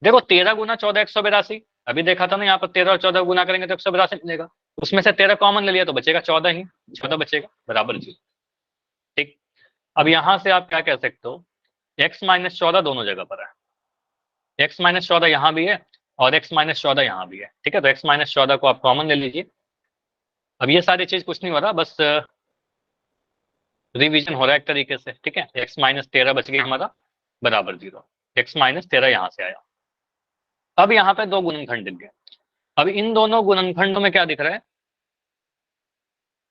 देखो 13 गुना 14 182, अभी देखा था ना, यहाँ पर 13 और 14 गुना करेंगे तो 182 मिलेगा, उसमें से 13 कॉमन ले लिया तो बचेगा 14 ही, 14 बचेगा बराबर 0, ठीक। अब यहाँ से आप क्या कह सकते हो, x माइनस 14 दोनों जगह पर है, x माइनस 14 यहाँ भी है और x माइनस 14 यहाँ भी है, ठीक है। तो x माइनस 14 को आप कॉमन ले लीजिए। अब ये सारी चीज कुछ नहीं हो रहा, बस रिवीजन हो रहा है एक तरीके से, ठीक है। x माइनस 13 बच गया हमारा बराबर 0, x माइनस 13 यहाँ से आया। अब यहाँ पे दो गुणनखंड दिख गए। अब इन दोनों गुणनखंडों में क्या दिख रहा है?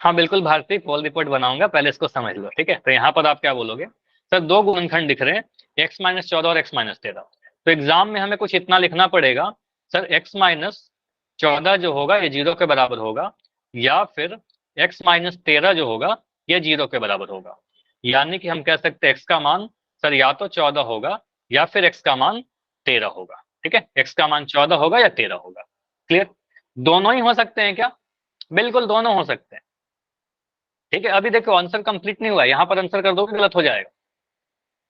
हाँ बिल्कुल भारती, पोल रिपोर्ट बनाऊंगा, पहले इसको समझ लो, ठीक है। तो यहाँ पर आप क्या बोलोगे, सर दो गुणनखंड दिख रहे हैं x माइनस 14 और x माइनस 13। तो एग्जाम में हमें कुछ इतना लिखना पड़ेगा, सर x माइनस 14 जो होगा ये 0 के बराबर होगा, या फिर x माइनस 13 जो होगा ये 0 के बराबर होगा। यानी कि हम कह सकते हैं x का मान सर या तो 14 होगा या फिर x का मान 13 होगा, ठीक है। x का मान 14 होगा या 13 होगा। क्लियर? दोनों ही हो सकते हैं क्या? बिल्कुल दोनों हो सकते हैं, ठीक है। अभी देखो आंसर कंप्लीट नहीं हुआ है, यहाँ पर आंसर कर दोगे गलत हो जाएगा।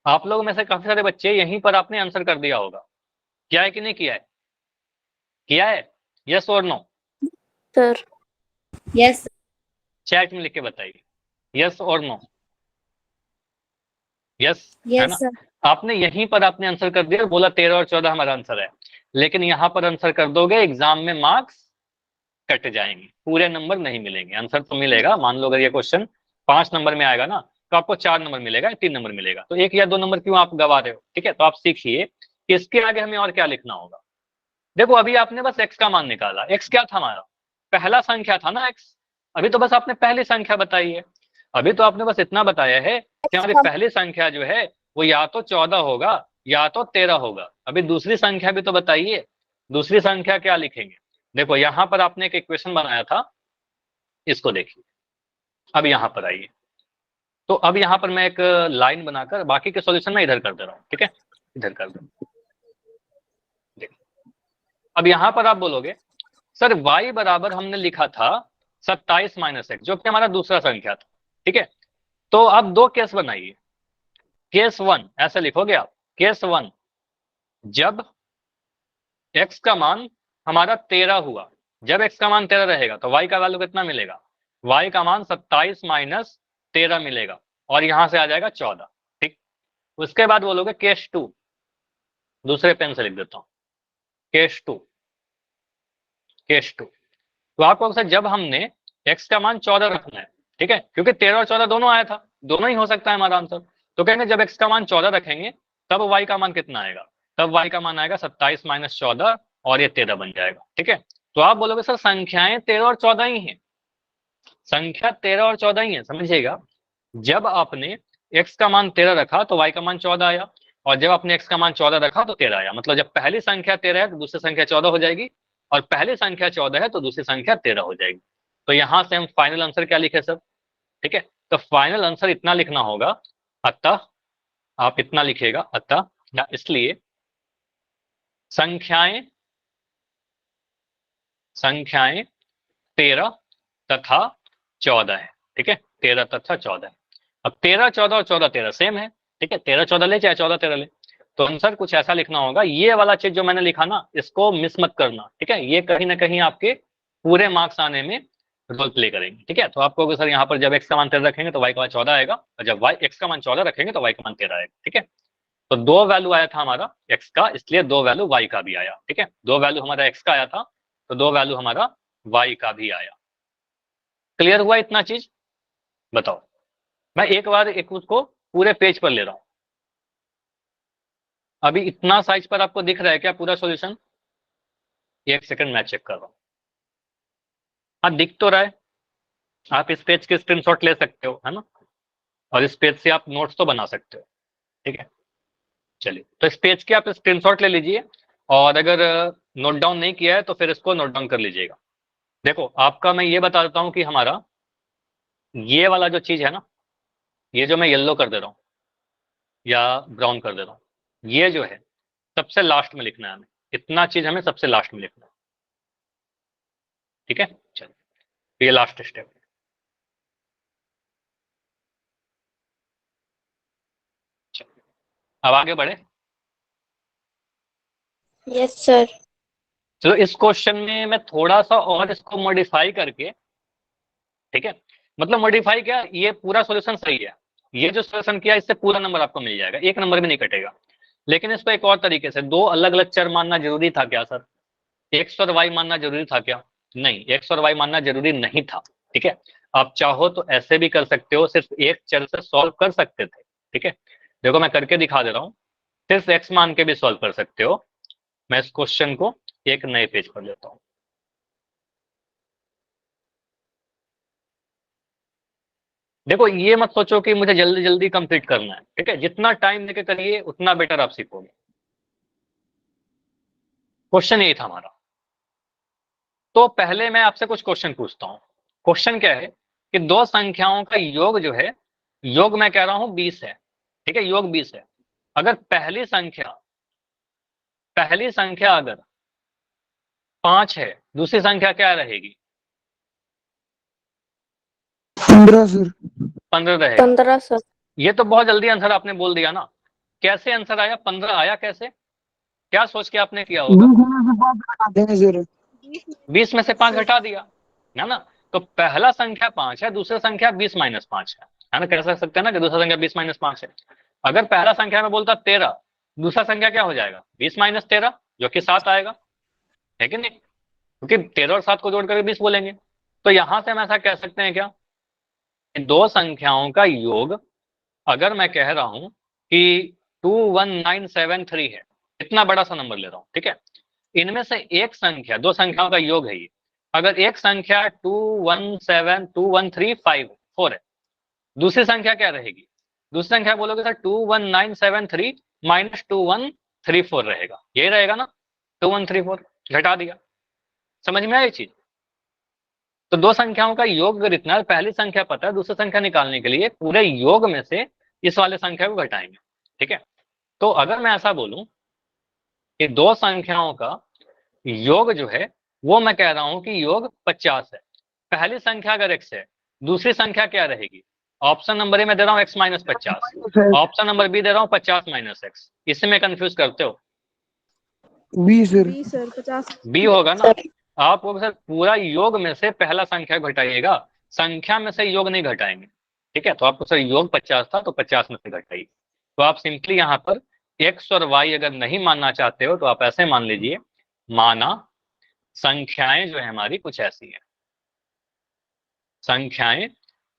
आप लोगों में से काफी सारे बच्चे यहीं पर आपने आंसर कर दिया होगा, किया है कि नहीं किया है? किया है? यस और नो? सर यस चैट में लिख के बताइए यस और नो। यस है ना? Yes sir. आपने यहीं पर आपने आंसर कर दिया, बोला 13 और 14 हमारा आंसर है, लेकिन यहाँ पर आंसर कर दोगे एग्जाम में मार्क्स कट जाएंगे, पूरे नंबर नहीं मिलेंगे। आंसर तो मिलेगा, मान लो अगर ये क्वेश्चन 5 नंबर में आएगा ना तो आपको 4 नंबर मिलेगा, 3 नंबर मिलेगा, तो 1 या 2 नंबर क्यों आप गवा रहे हो, ठीक है। तो आप सीखिए कि इसके आगे हमें और क्या लिखना होगा। देखो अभी आपने बस x का मान निकाला, x क्या था हमारा? पहला संख्या था ना x। अभी तो बस आपने पहली संख्या बताई है, अभी तो आपने बस इतना बताया है कि हमारी पहली संख्या जो है वो या तो 14 होगा या तो 13 होगा। अभी दूसरी संख्या भी तो बताइए, दूसरी संख्या क्या लिखेंगे? देखो यहाँ पर आपने एक इक्वेशन बनाया था, इसको देखिए। अब यहाँ पर आइए, तो अब यहाँ पर मैं एक लाइन बनाकर बाकी के सॉल्यूशन में इधर कर दे रहा हूँ, ठीक है, इधर कर दो। अब यहाँ पर आप बोलोगे सर y बराबर हमने लिखा था 27 माइनस एक्स, जो कि हमारा दूसरा संख्या था, ठीक है। तो आप दो केस बनाइए। केस 1 ऐसे लिखोगे आप, केस 1 जब x का मान हमारा 13 हुआ, जब x का मान 13 रहेगा तो y का वैल्यू कितना मिलेगा? y का मान 27 माइनस 13 मिलेगा और यहां से आ जाएगा 14, ठीक। उसके बाद बोलोगे केस 2, दूसरे पेन से लिख देता हूं, केस 2, केस 2। तो आपको सर जब हमने x का मान 14 रखना है, ठीक है, क्योंकि 13 और 14 दोनों आया था, दोनों ही हो सकता है हमारा आंसर। तो कहेंगे जब x का मान 14 रखेंगे तब y का मान कितना आएगा? तब y का मान आएगा 27 माइनस 14 और ये 13 बन जाएगा, ठीक है। तो आप बोलोगे सर संख्याएं 13 और 14 ही हैं, संख्या 13 और 14 ही है, समझिएगा। जब आपने x का मान 13 रखा तो y का मान 14 आया, और जब आपने x का मान 14 रखा तो 13 आया। मतलब जब पहली संख्या 13 है तो दूसरी संख्या 14 हो जाएगी, और पहली संख्या 14 है तो दूसरी संख्या 13 हो जाएगी। तो यहां से हम फाइनल आंसर क्या लिखे सर? ठीक है, तो फाइनल आंसर इतना लिखना होगा, अतः आप इतना लिखेगा, अतः या इसलिए संख्याएं 13 तथा 14 है, ठीक है, 13 तथा 14 है। अब 13 14 और 14 13 सेम है, ठीक है, 13 14 ले चाहे 14 13 ले। तो आंसर कुछ ऐसा लिखना होगा, ये वाला चीज जो मैंने लिखा ना इसको मिस मत करना, ठीक है, ये कहीं ना कहीं आपके पूरे मार्क्स आने में रोल प्ले करेंगे, ठीक है। तो आपको अगर सर यहाँ पर जब x का मान 13 रखेंगे तो y का मान 14 आएगा, और जब x का मान 14 रखेंगे तो y का मान 13 आएगा, ठीक है। तो दो वैल्यू आया था हमारा x का, इसलिए दो वैल्यू y का भी आया, ठीक है। दो वैल्यू हमारा x का आया था तो दो वैल्यू हमारा y का भी आया। क्लियर हुआ इतना चीज? बताओ, मैं एक बार एक उसको पूरे पेज पर ले रहा हूं। अभी इतना साइज पर आपको दिख रहा है क्या पूरा सॉल्यूशन? एक सेकंड मैं चेक कर रहा हूं। हाँ दिख तो रहा है, आप इस पेज के स्क्रीनशॉट ले सकते हो, है ना, और इस पेज से आप नोट्स तो बना सकते हो, ठीक है। चलिए, तो इस पेज के आप स्क्रीनशॉट ले लीजिए, और अगर नोट डाउन नहीं किया है तो फिर इसको नोट डाउन कर लीजिएगा। देखो आपका मैं ये बता देता हूं कि हमारा ये वाला जो चीज है ना, ये जो मैं येलो कर दे रहा हूं या ब्राउन कर दे रहा हूं, ये जो है सबसे लास्ट में लिखना है हमें, इतना चीज हमें सबसे लास्ट में लिखना है, ठीक है। चलिए, ये लास्ट स्टेप है। चलिए, अब आगे बढ़े। Yes sir. चलो इस क्वेश्चन में मैं थोड़ा सा और इसको मॉडिफाई करके, ठीक है, मतलब मॉडिफाई क्या, ये पूरा सॉल्यूशन सही है, ये जो सॉल्यूशन किया इससे पूरा नंबर आपको मिल जाएगा, एक नंबर भी नहीं कटेगा। लेकिन इसको एक और तरीके से, दो अलग अलग चर मानना जरूरी था क्या सर? एक्स और वाई मानना जरूरी था क्या? नहीं, एक्स और वाई मानना जरूरी नहीं था, ठीक है। आप चाहो तो ऐसे भी कर सकते हो, सिर्फ एक चर से सॉल्व कर सकते थे, ठीक है। देखो मैं करके दिखा दे रहा हूँ, सिर्फ x मान के भी सॉल्व कर सकते हो। मैं इस क्वेश्चन को एक नए पेज पर लेता हूँ। देखो ये मत सोचो कि मुझे जल्दी जल्दी कंप्लीट करना है, ठीक है, जितना टाइम लेके करिए उतना बेटर आप सीखोगे। क्वेश्चन यही था हमारा। तो पहले मैं आपसे कुछ क्वेश्चन पूछता हूँ। क्वेश्चन क्या है कि दो संख्याओं का योग जो है, योग मैं कह रहा हूं 20 है, ठीक है, योग 20 है। अगर पहली संख्या अगर 5 है, दूसरी संख्या क्या रहेगी? 15 सर। 15 रहेगा। 15 सर। ये तो बहुत जल्दी आंसर आपने बोल दिया ना। कैसे आंसर आया? 15 आया कैसे? क्या सोच के आपने किया होगा? 20 में से 5 घटा देंगे सर। 20 में से 5 घटा दिया, है ना। तो पहला संख्या 5 है, दूसरी संख्या 20 माइनस 5 है ना। कह सकते हैं ना कि दूसरा संख्या 20 माइनस 5 है। अगर पहला संख्या में बोलता 13, दूसरा संख्या क्या हो जाएगा? 20 माइनस 13, जो कि 7 आएगा, है कि नहीं? क्योंकि 13 और 7 को जोड़ करके 20 बोलेंगे। तो यहां से हम ऐसा कह सकते हैं क्या, कि दो संख्याओं का योग, अगर मैं कह रहा हूं कि 21973 है, इतना बड़ा सा नंबर ले रहा हूं, ठीक है, इनमें से एक संख्या, दो संख्याओं का योग है ये, अगर एक संख्या 2172135 है, दूसरी संख्या क्या रहेगी? दूसरी संख्या बोलोगे सर 21973 माइनस 2134 रहेगा, यही रहेगा ना, 2134 घटा दिया। समझ में आई चीज? तो दो संख्याओं का योग अगर इतना है, पहली संख्या पता है, दूसरी संख्या निकालने के लिए पूरे योग में से इस वाले संख्या को घटाएंगे, ठीक है। तो अगर मैं ऐसा बोलूं कि दो संख्याओं का योग जो है, वो मैं कह रहा हूं कि योग 50 है। पहली संख्या अगर x है, दूसरी संख्या क्या रहेगी? ऑप्शन नंबर ए में दे रहा हूं x minus 50, option number b दे रहा हूं 50 माइनस x। इसमें कंफ्यूज करते हो? 20 सर। 50। बी होगा ना। आप वो सर पूरा योग में से पहला संख्या घटाइएगा, संख्या में से योग नहीं घटाएंगे, ठीक है। तो आपको सर योग 50 था तो 50 में से घटाइए। तो आप सिंपली यहाँ पर x और y अगर नहीं मानना चाहते हो तो आप ऐसे मान लीजिए, माना संख्याएं जो है हमारी कुछ ऐसी है। संख्याएं,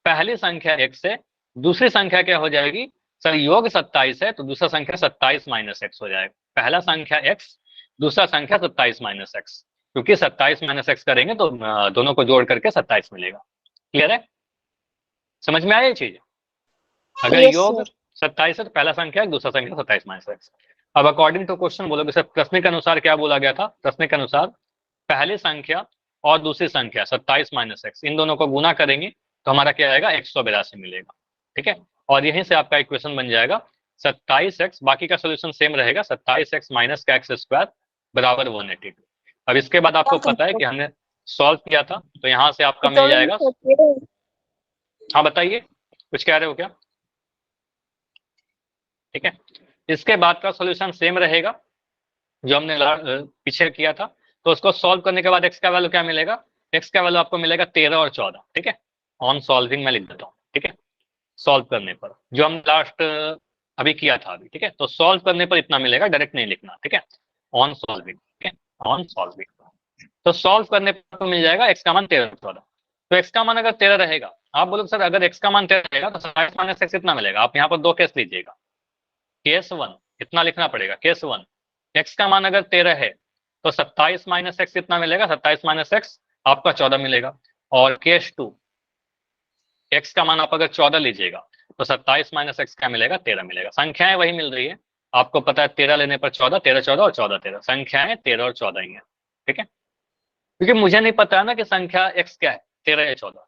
पहली संख्या x है, दूसरी संख्या क्या हो जाएगी? सर योग 27 है तो दूसरा संख्या 27 माइनस एक्स हो जाएगा। पहला संख्या x, दूसरा संख्या 27 माइनस एक्स, क्योंकि 27 माइनस एक्स करेंगे तो दोनों को जोड़ करके 27 मिलेगा। क्लियर है? समझ में आया ये चीज? अगर Yes, योग sir. 27 है तो पहला संख्या दूसरा संख्या 27 माइनस एक्स। अब अकॉर्डिंग टू क्वेश्चन बोलोगे सर प्रश्न के अनुसार क्या बोला गया था? प्रश्न के अनुसार पहली संख्या और दूसरी संख्या 27 माइनस एक्स, इन दोनों को गुना करेंगे तो हमारा क्या आएगा? 182 मिलेगा, ठीक है। और यहीं से आपका इक्वेशन बन जाएगा 27x, बाकी का सोल्यूशन सेम रहेगा, 27x माइनस का एक्स स्क्वायर बराबर 182। अब इसके बाद आपको पता है कि हमने सॉल्व किया था, तो यहाँ से आपका मिल जाएगा। हाँ बताइए, कुछ कह रहे हो क्या? ठीक है, इसके बाद का सॉल्यूशन सेम रहेगा जो हमने पीछे किया था। तो उसको सॉल्व करने के बाद x का वैल्यू क्या मिलेगा? x का वैल्यू आपको मिलेगा 13 और 14, ठीक है। ऑन सॉल्विंग में लिख देता हूँ, ठीक है। सॉल्व करने पर जो हम लास्ट अभी किया था अभी, ठीक है, तो सॉल्व करने पर इतना मिलेगा, डायरेक्ट नहीं लिखना, ठीक है। ऑन सॉल्विंग, ठीक है, ऑन सॉल्विंग। तो सॉल्व करने पर तो मिल जाएगा x का मान 13 और 14। तो x का मान अगर 13 रहेगा, आप बोलोगे सर अगर x का मान 13 रहेगा तो 27 माइनस x कितना मिलेगा? आप यहाँ पर दो केस लीजिएगा। केस 1 इतना लिखना पड़ेगा, केस 1 x का मान अगर 13 है तो 27 माइनस एक्स कितना मिलेगा? 27 माइनस एक्स आपका 14 मिलेगा। और केस 2 x का मान आप अगर 14 लीजिएगा तो 27 माइनस एक्स क्या मिलेगा? 13 मिलेगा। संख्याएं वही मिल रही है, आपको पता है 13 लेने पर 14, 13 14 और 14 13, संख्याएं 13 और 14 ही है, ठीक है। क्योंकि मुझे नहीं पता है ना कि संख्या x क्या है, 13 या 14।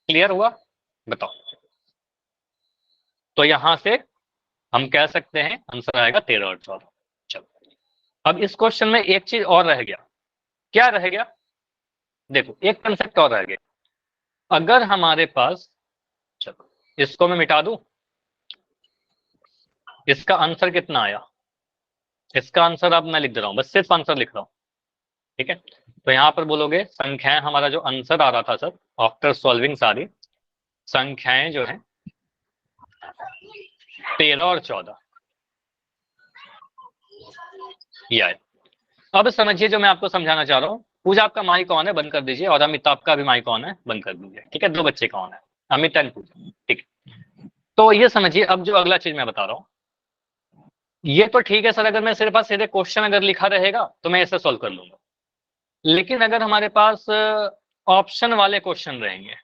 क्लियर हुआ? बताओ। तो यहां से हम कह सकते हैं आंसर आएगा 13 और 14। चलो, अब इस क्वेश्चन में एक चीज और रह गया। क्या रह गया? देखो एक कंसेप्ट और रह गया। अगर हमारे पास, चलो इसको मैं मिटा दूं, इसका आंसर कितना आया? इसका आंसर अब मैं लिख दे रहा हूं, बस सिर्फ आंसर लिख रहा हूं, ठीक है। तो यहां पर बोलोगे संख्याएं, हमारा जो आंसर आ रहा था सर आफ्टर सॉल्विंग सारी संख्याएं जो है 13 और 14 ये आए। अब समझिए जो मैं आपको समझाना चाह रहा हूं, पूजा आपका माइक ऑन है, बंद कर दीजिए, और अमित आपका भी माइक ऑन है, बंद कर दीजिए, ठीक है। 2 बच्चे का ऑन है, अमित एंड पूजा, ठीक है। तो ये समझिए, अब जो अगला चीज मैं बता रहा हूँ, ये तो ठीक है सर, अगर मैं सिर्फ सीधे क्वेश्चन अगर लिखा रहेगा तो मैं ऐसे सॉल्व कर लूंगा, लेकिन अगर हमारे पास ऑप्शन वाले क्वेश्चन रहेंगे,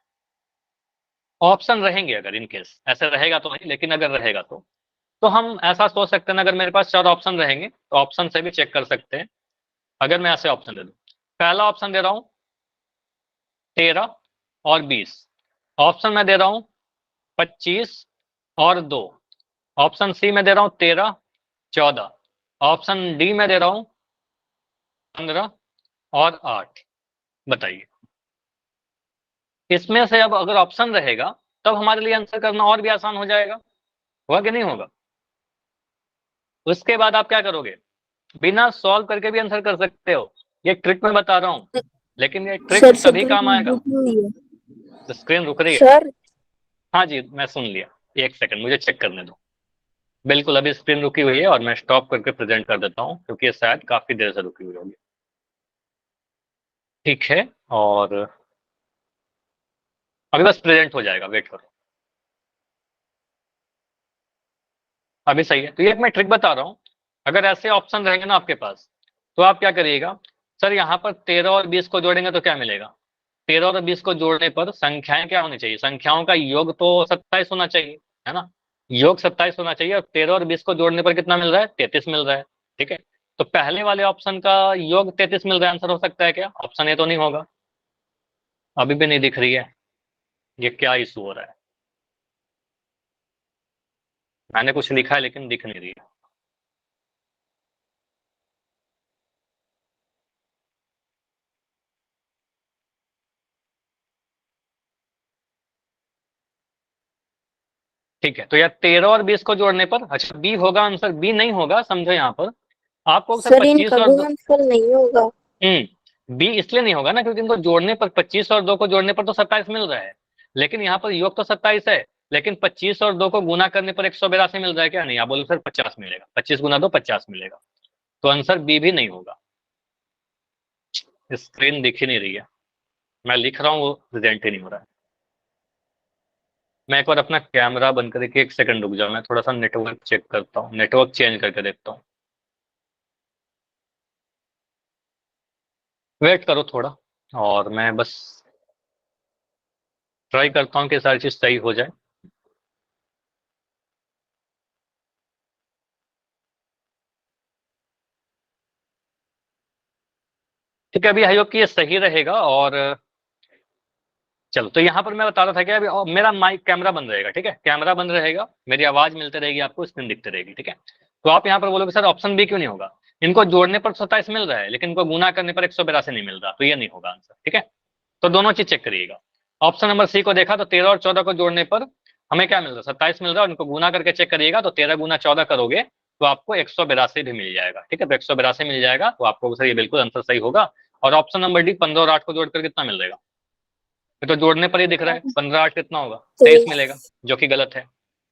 ऑप्शन रहेंगे, अगर इन केस ऐसे रहेगा तो नहीं, लेकिन अगर रहेगा तो हम ऐसा सोच सकते हैं, अगर मेरे पास 4 ऑप्शन रहेंगे तो ऑप्शन से भी चेक कर सकते हैं। अगर मैं ऐसे ऑप्शन दे दूं, पहला ऑप्शन दे रहा हूं 13 और 20, ऑप्शन में दे रहा हूं 25 और 2, ऑप्शन सी में दे रहा हूं 13 14, ऑप्शन डी में दे रहा हूं 15 और 8। बताइए, इसमें से अब अगर ऑप्शन रहेगा तब हमारे लिए आंसर करना और भी आसान हो जाएगा, होगा कि नहीं होगा? उसके बाद आप क्या करोगे, बिना सॉल्व करके भी आंसर कर सकते हो, ये ट्रिक मैं बता रहा हूं, लेकिन ये ट्रिक सर तभी काम स्क्रीन आएगा। रुकी हुई है। तो स्क्रीन रुक रही है? सर हाँ जी, मैं सुन लिया, 1 सेकंड मुझे चेक करने दो। बिल्कुल, अभी स्क्रीन रुकी हुई है और मैं स्टॉप करके प्रेजेंट कर देता हूँ, क्योंकि ये शायद काफी देर से रुकी हुई होगी। ठीक है, और अभी बस प्रेजेंट हो जाएगा, वेट करो। अभी सही है। तो ये मैं ट्रिक बता रहा हूँ, अगर ऐसे ऑप्शन रहेंगे ना आपके पास, तो आप क्या करिएगा, सर यहाँ पर 13 और 20 को जोड़ेंगे तो क्या मिलेगा? 13 और 20 को जोड़ने पर संख्याएं क्या होनी चाहिए? संख्याओं का योग तो 27 होना चाहिए, है ना? योग 27 होना चाहिए, और 13 और 20 को जोड़ने पर कितना मिल रहा है? 33 मिल रहा है, ठीक है। तो पहले वाले ऑप्शन का योग 33 मिल रहा है, आंसर हो सकता है क्या? ऑप्शन ए तो नहीं होगा। अभी भी नहीं दिख रही है, ये क्या इशू हो रहा है? मैंने कुछ लिखा है लेकिन दिख नहीं रही है। ठीक है, तो यार 13 और 20 को जोड़ने पर, अच्छा बी होगा आंसर, बी नहीं होगा, समझो यहाँ पर आपको सर सर 25 इनका और गुणनफल नहीं होगा। बी इसलिए नहीं होगा ना, क्योंकि इनको जोड़ने पर 25 और 2 को जोड़ने पर तो 27 मिल रहा है, लेकिन यहाँ पर योग तो 27 है, लेकिन 25 और 2 को गुना करने पर 182 मिल रहा है क्या? नहीं, आप बोलो सर 50 मिलेगा, 25 गुना 2 50 मिलेगा, तो आंसर बी भी नहीं होगा। स्क्रीन दिख ही नहीं रही है, मैं लिख रहा हूँ वो प्रेजेंट ही नहीं हो रहा है। मैं एक बार अपना कैमरा बंद करके 1 सेकंड रुक जाऊँ, मैं थोड़ा सा नेटवर्क चेक करता हूँ, नेटवर्क चेंज करके देखता हूँ। वेट करो थोड़ा, और मैं बस ट्राई करता हूँ कि सारी चीज सही हो जाए। ठीक है, अभी आई होप कि ये सही रहेगा। और चलो, तो यहाँ पर मैं बता रहा था कि अभी मेरा माइक कैमरा बंद रहेगा, ठीक है, कैमरा बंद रहेगा, मेरी आवाज मिलती रहेगी आपको, स्क्रीन दिखती रहेगी, ठीक है। तो आप यहाँ पर बोलोगे सर ऑप्शन बी क्यों नहीं होगा? इनको जोड़ने पर 27 मिल रहा है, लेकिन इनको गुना करने पर 182 नहीं मिल रहा, तो ये नहीं होगा आंसर, ठीक है। तो दोनों चीज चेक करिएगा। ऑप्शन नंबर सी को देखा तो 13 और 14 को जोड़ने पर हमें क्या मिल रहा है? 27 मिल रहा है, और उनको गुना करके चेक करिएगा तो 13 गुना 14 करोगे तो आपको 182 भी मिल जाएगा, ठीक है। तो 182 मिल जाएगा, तो आपको सर ये बिल्कुल आंसर सही होगा। और ऑप्शन नंबर डी 15 और 8 को जोड़कर कितना मिल जाएगा? ये तो जोड़ने पर ही दिख रहा है, 15 8 कितना होगा? 23 मिलेगा, जो कि गलत है।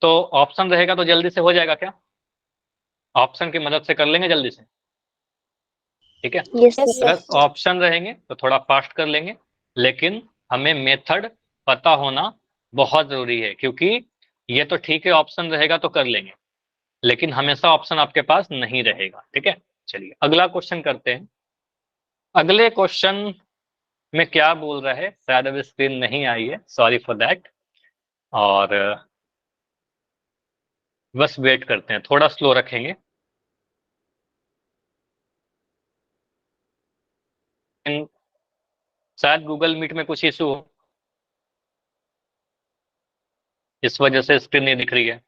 तो ऑप्शन रहेगा तो जल्दी से हो जाएगा क्या? ऑप्शन की मदद से कर लेंगे जल्दी से, ठीक है। Yes sir. अगर ऑप्शन रहेंगे तो थोड़ा फास्ट कर लेंगे, लेकिन हमें मेथड पता होना बहुत जरूरी है, क्योंकि ये तो ठीक है ऑप्शन रहेगा तो कर लेंगे, लेकिन हमेशा ऑप्शन आपके पास नहीं रहेगा, ठीक है। चलिए अगला क्वेश्चन करते हैं। अगले क्वेश्चन में क्या बोल रहा है, शायद अभी स्क्रीन नहीं आई है, सॉरी फॉर दैट। और बस वेट करते हैं, थोड़ा स्लो रखेंगे। शायद गूगल मीट में कुछ इशू हो, इस वजह से स्क्रीन नहीं दिख रही है।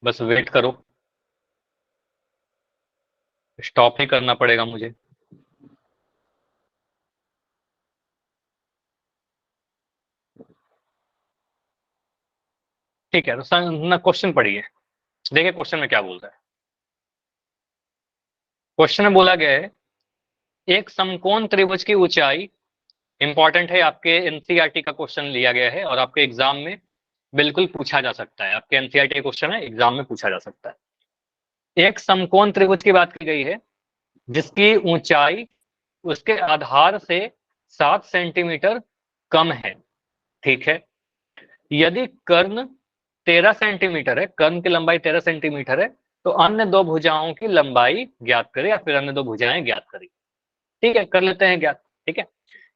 बस वेट करो, स्टॉप ही करना पड़ेगा मुझे। ठीक है, तो ना क्वेश्चन पढ़िए, देखिए क्वेश्चन में क्या बोल रहा है। क्वेश्चन में बोला गया है, एक समकोण त्रिभुज की ऊंचाई, इंपॉर्टेंट है, आपके एनसीईआरटी का क्वेश्चन लिया गया है और आपके एग्जाम में बिल्कुल पूछा जा सकता है, आपके एनसीईआरटी क्वेश्चन है, एग्जाम में पूछा जा सकता है। एक समकोण त्रिभुज की बात की गई है, जिसकी ऊंचाई उसके आधार से 7 सेंटीमीटर कम है, ठीक है। यदि कर्ण 13 सेंटीमीटर है, कर्ण की लंबाई 13 सेंटीमीटर है, तो अन्य दो भुजाओं की लंबाई ज्ञात करें, या फिर अन्य दो भुजाएं ज्ञात करें। ठीक है, कर लेते हैं ज्ञात। ठीक है,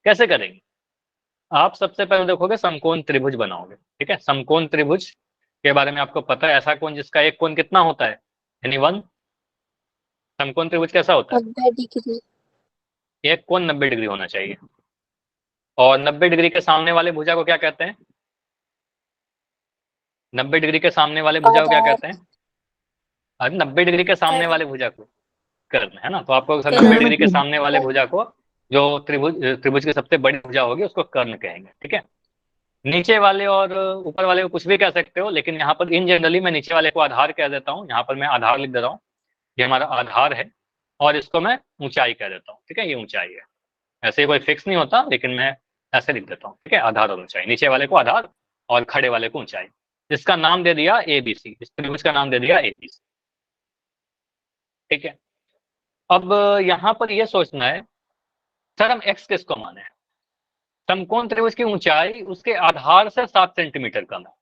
कैसे करेंगे? आप सबसे पहले देखोगे समकोण त्रिभुज बनाओगे। ठीक है, समकोण त्रिभुज के बारे में आपको पता है, ऐसा कोण जिसका एक कोण कितना होता है, यानी 1। समकोण त्रिभुज कैसा होता है? 90 डिग्री। एक कोण 90 डिग्री होना चाहिए। और 90 डिग्री के सामने वाले भुजा को क्या कहते हैं? 90 डिग्री के सामने वाले भुजा को क्या आधार। कहते हैं? अरे 90 डिग्री के सामने वाले भुजा को कर्ण, है ना। तो आपको कर्ण। 90 डिग्री के सामने वाले भुजा को, जो त्रिभुज की सबसे बड़ी भुजा होगी, उसको कर्ण कहेंगे। ठीक है, नीचे वाले और ऊपर वाले को कुछ भी कह सकते हो, लेकिन यहाँ पर इन जनरली मैं नीचे वाले को आधार कह देता हूँ। यहाँ पर मैं आधार लिख दे रहा हूँ, ये हमारा आधार है, और इसको मैं ऊंचाई कह देता हूँ। ठीक है, ये ऊंचाई है। ऐसे कोई फिक्स नहीं होता, लेकिन मैं ऐसे लिख देता हूँ। ठीक है, आधार और ऊंचाई, नीचे वाले को आधार और खड़े वाले को ऊंचाई। जिसका नाम दे दिया ABC, इस त्रिभुज का नाम दे दिया ABC। ठीक है, अब यहाँ पर ये सोचना है, सर हम x किसको माने? समकोण त्रिभुज की ऊंचाई उसके आधार से 7 सेंटीमीटर कम है,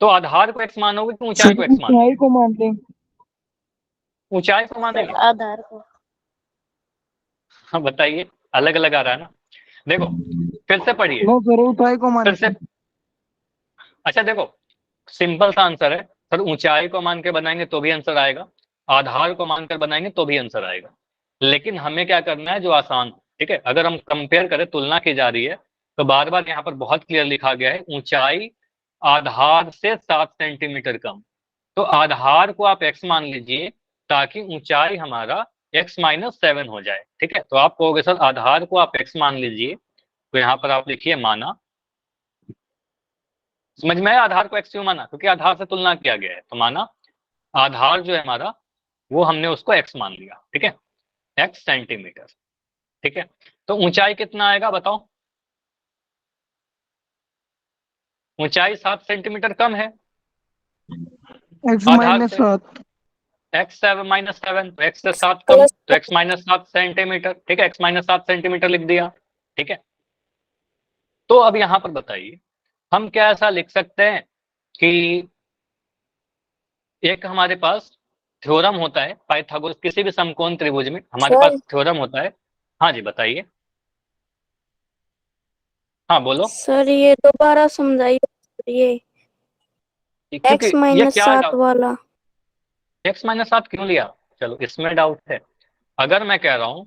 तो आधार को x मानोगे कि ऊंचाई को x ऊंचाई मानोगे? को मानते हैं। ऊंचाई को मानेंगे। आधार को। हाँ बताइए, अलग अलग आ रहा है ना। देखो फिर से पढ़िए, नो सर, ऊंचाई को फिर मानते से। हैं। अच्छा देखो, सिंपल सा आंसर है सर, ऊंचाई को मान के बनाएंगे तो भी आंसर आएगा, आधार को मानकर बनाएंगे तो भी आंसर आएगा। लेकिन हमें क्या करना है, जो आसान। ठीक है, अगर हम कंपेयर करें, तुलना की जा रही है, तो बार बार यहाँ पर बहुत क्लियर लिखा गया है, ऊंचाई आधार से 7 सेंटीमीटर कम। तो आधार को आप x मान लीजिए, ताकि ऊंचाई हमारा x-7 हो जाए। ठीक है, तो आप कहोगे सर आधार को आप x मान लीजिए, तो यहाँ पर आप लिखिए माना। समझ में आया आधार को x क्यों माना? क्योंकि आधार से तुलना किया गया है, तो माना आधार जो है हमारा, वो हमने उसको x मान लिया। ठीक है, x सेंटीमीटर। ठीक है, तो ऊंचाई कितना आएगा बताओ? ऊंचाई 7 सेंटीमीटर कम है x आधार माइनस से। 7। x-7 तो x से 7 कम, तो x-7 सेंटीमीटर। ठीक है, x-7 सेंटीमीटर लिख दिया। ठीक है, तो अब यहां पर बताइए, हम क्या ऐसा लिख सकते हैं कि एक हमारे पास थ्योरम होता है पाइथागोरस, किसी भी समकोण त्रिभुज में हमारे पास सर। थ्योरम होता है। हाँ जी बताइए, हाँ बोलो। सर ये दोबारा समझाइए, ये क्योंकि x ये माइनस क्या सात वाला। x-7 क्यों लिया? चलो इसमें डाउट है। अगर मैं कह रहा हूं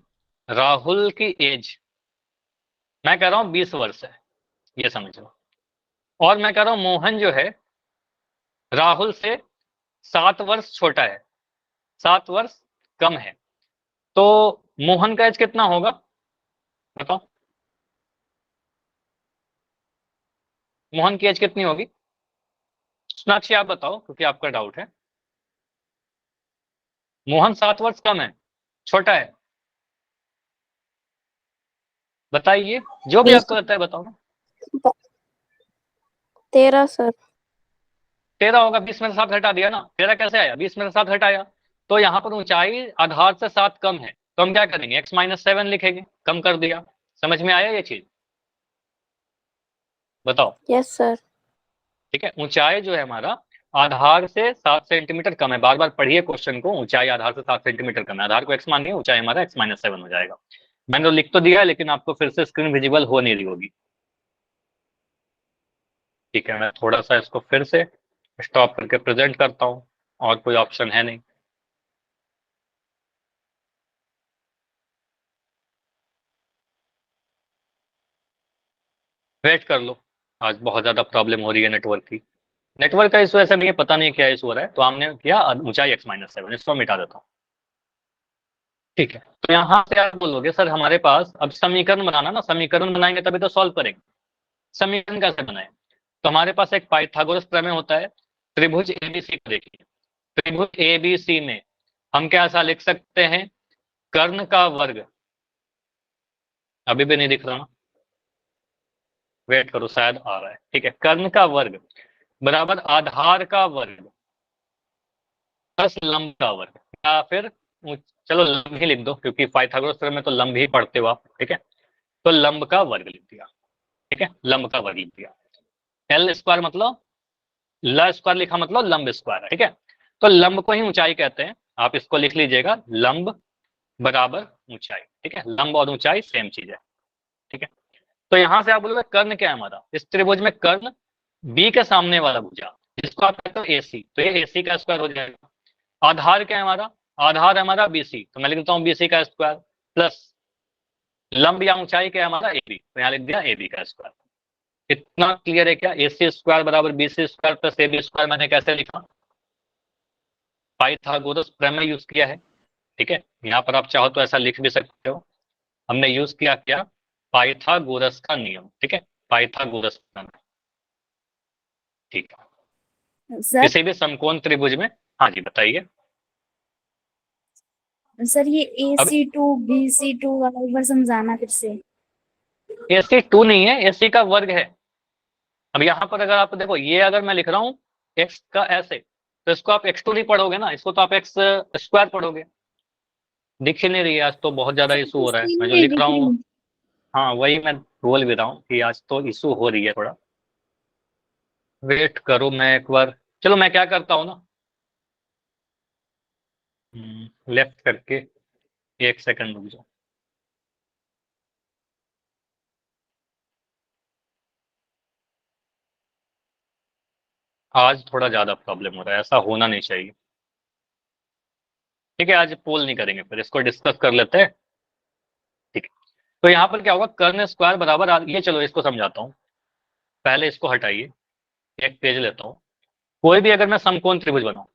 राहुल की एज, मैं कह रहा हूं 20 वर्ष है, ये समझो, और मैं कह रहा हूं मोहन जो है राहुल से 7 वर्ष छोटा है, 7 वर्ष कम है, तो मोहन का एज कितना होगा बताओ? मोहन की एज कितनी होगी? सोनाक्षी आप बताओ, क्योंकि आपका डाउट है। मोहन 7 वर्ष कम है, छोटा है, बताइए, जो भी 20। आपको लगता है बताओ ना। 13 सर। 13 होगा, 20 में से 7 हटा दिया ना, 13 कैसे आया? 20 में से 7 हटाया, तो यहाँ पर ऊंचाई आधार से 7 कम है, तो हम क्या करेंगे, x-7 लिखेंगे, कम कर दिया। समझ में आया ये चीज? बताओ। Yes sir. ठीक है, ऊंचाई जो है हमारा आधार से 7 सेंटीमीटर कम है। बार बार पढ़िए क्वेश्चन को, ऊंचाई आधार से 7 सेंटीमीटर कम है, आधार को x मानिए, ऊंचाई हमारा x-7 हो जाएगा। मैंने तो लिख तो दिया है, लेकिन आपको फिर से स्क्रीन विजिबल हो नहीं रही होगी। ठीक है, मैं थोड़ा सा इसको फिर से स्टॉप करके प्रेजेंट करता हूँ, और कोई ऑप्शन है नहीं। वेट कर लो, आज बहुत ज्यादा प्रॉब्लम हो रही है नेटवर्क की। नेटवर्क का इशू ऐसा नहीं है, पता नहीं क्या इशू हो रहा है, तो हमने किया ऊंचाई x-7, इसको मिटा देता हूँ। ठीक है, तो यहाँ से आप बोलोगे सर हमारे पास अब समीकरण बनाना ना, समीकरण बनाएंगे तभी तो सॉल्व करेंगे। समीकरण कैसे बनाए? तो हमारे पास एक पाइथागोरस प्रमेय होता है, त्रिभुज ABC को देखिए, त्रिभुज ABC में हम क्या ऐसा लिख सकते हैं, कर्ण का वर्ग, अभी भी नहीं दिख रहा ना, वेट करो शायद आ रहा है। ठीक है, कर्ण का वर्ग बराबर आधार का वर्ग प्लस लंब का वर्ग, या फिर चलो लंब ही लिख दो, क्योंकि पाइथागोरस थ्योरम में तो लंब ही पढ़ते हो आप, ठीक है। तो लंब का वर्ग लिख दिया, ठीक है, लंब का वर्ग लिख दिया। एल स्क्वायर मतलब ल स्क्वायर लिखा मतलब लंब स्क्वायर है, ठीक है। तो लंब को ही ऊंचाई कहते हैं, आप इसको लिख लीजिएगा, लंब बराबर ऊंचाई, ठीक है। लंब और ऊंचाई सेम चीज है, ठीक है। तो यहां से आप बोलोगे कर्ण क्या है हमारा, इस त्रिभुज में कर्ण बी के सामने वाला भुजा, जिसको आप कहते हो एसी, तो ये एसी का स्क्वायर हो जाएगा। आधार क्या है हमारा, आधार है हमारा बीसी, तो मैं लिख देता हूँ बीसी का स्क्वायर, प्लस लंब या ऊंचाई क्या है हमारा एबी, तो यहाँ लिख दिया एबी का स्क्वायर। इतना क्लियर है क्या, एसी स्क्वायर बराबर BC square plus AB square मैंने कैसे लिखा, पाइथागोरस प्रमेय यूज किया है, ठीक है। यहाँ पर आप चाहो तो ऐसा लिख भी सकते हो, हमने यूज किया क्या, पाइथागोरस का नियम, ठीक है, पाइथागोरस का नियम, ठीक है। सर किसी भी समकोण त्रिभुज में, हाँ जी बताइए। सर ये अब AC2 BC2 वाला एक बार समझाना फिर से। AC2 नहीं है, AC का वर्ग है। अब यहाँ पर अगर आप देखो, ये अगर मैं लिख रहा हूँ x का ऐसे, तो इसको आप x2 नहीं पढ़ोगे ना, इसको तो आप x स्क्वायर पढ़ोगे। दिख ही नहीं रही है, आज तो बहुत ज्यादा इशू हो रहा है, मैं जो लिख रहा हूँ, हाँ वही मैं बोल भी रहा हूँ कि आज तो इशू हो रही है थोड़ा, वेट करो मैं एक बार, चलो मैं क्या करता हूँ ना, लेफ्ट करके 1 सेकंड रुक जाओ। आज थोड़ा ज्यादा प्रॉब्लम हो रहा है, ऐसा होना नहीं चाहिए, ठीक है। आज पोल नहीं करेंगे, फिर इसको डिस्कस कर लेते हैं, ठीक है। तो यहाँ पर क्या होगा, कर्ण स्क्वायर बराबर ये चलो इसको समझाता हूँ, पहले इसको हटाइए, एक पेज लेता हूँ। कोई भी अगर मैं समकोण त्रिभुज बनाऊं,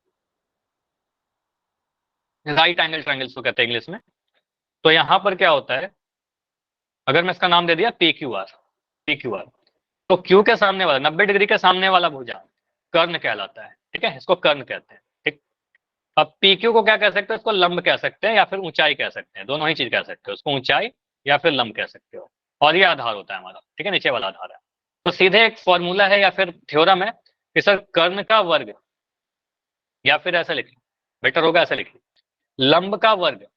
राइट एंगल ट्रायंगल को कहते हैं इंग्लिश में, तो यहाँ पर क्या होता है, अगर मैं इसका नाम दे दिया PQR, PQR, तो Q के सामने वाला 90 डिग्री के सामने वाला भुजा कर्ण कहलाता है, ठीक है, इसको कर्ण कहते हैं, ठीक। अब PQ को क्या कह सकते हैं, इसको लंब कह सकते हैं या फिर ऊंचाई कह सकते हैं, दोनों ही चीज कह सकते हो, उसको ऊंचाई या फिर लंब कह सकते हो। और ये आधार होता है हमारा, ठीक है, नीचे वाला आधार है। तो सीधे एक फॉर्मूला है या फिर थ्योरम है कि सर कर्ण का वर्ग, या फिर ऐसा लिख, बेटर होगा ऐसा लिख, लंब का वर्ग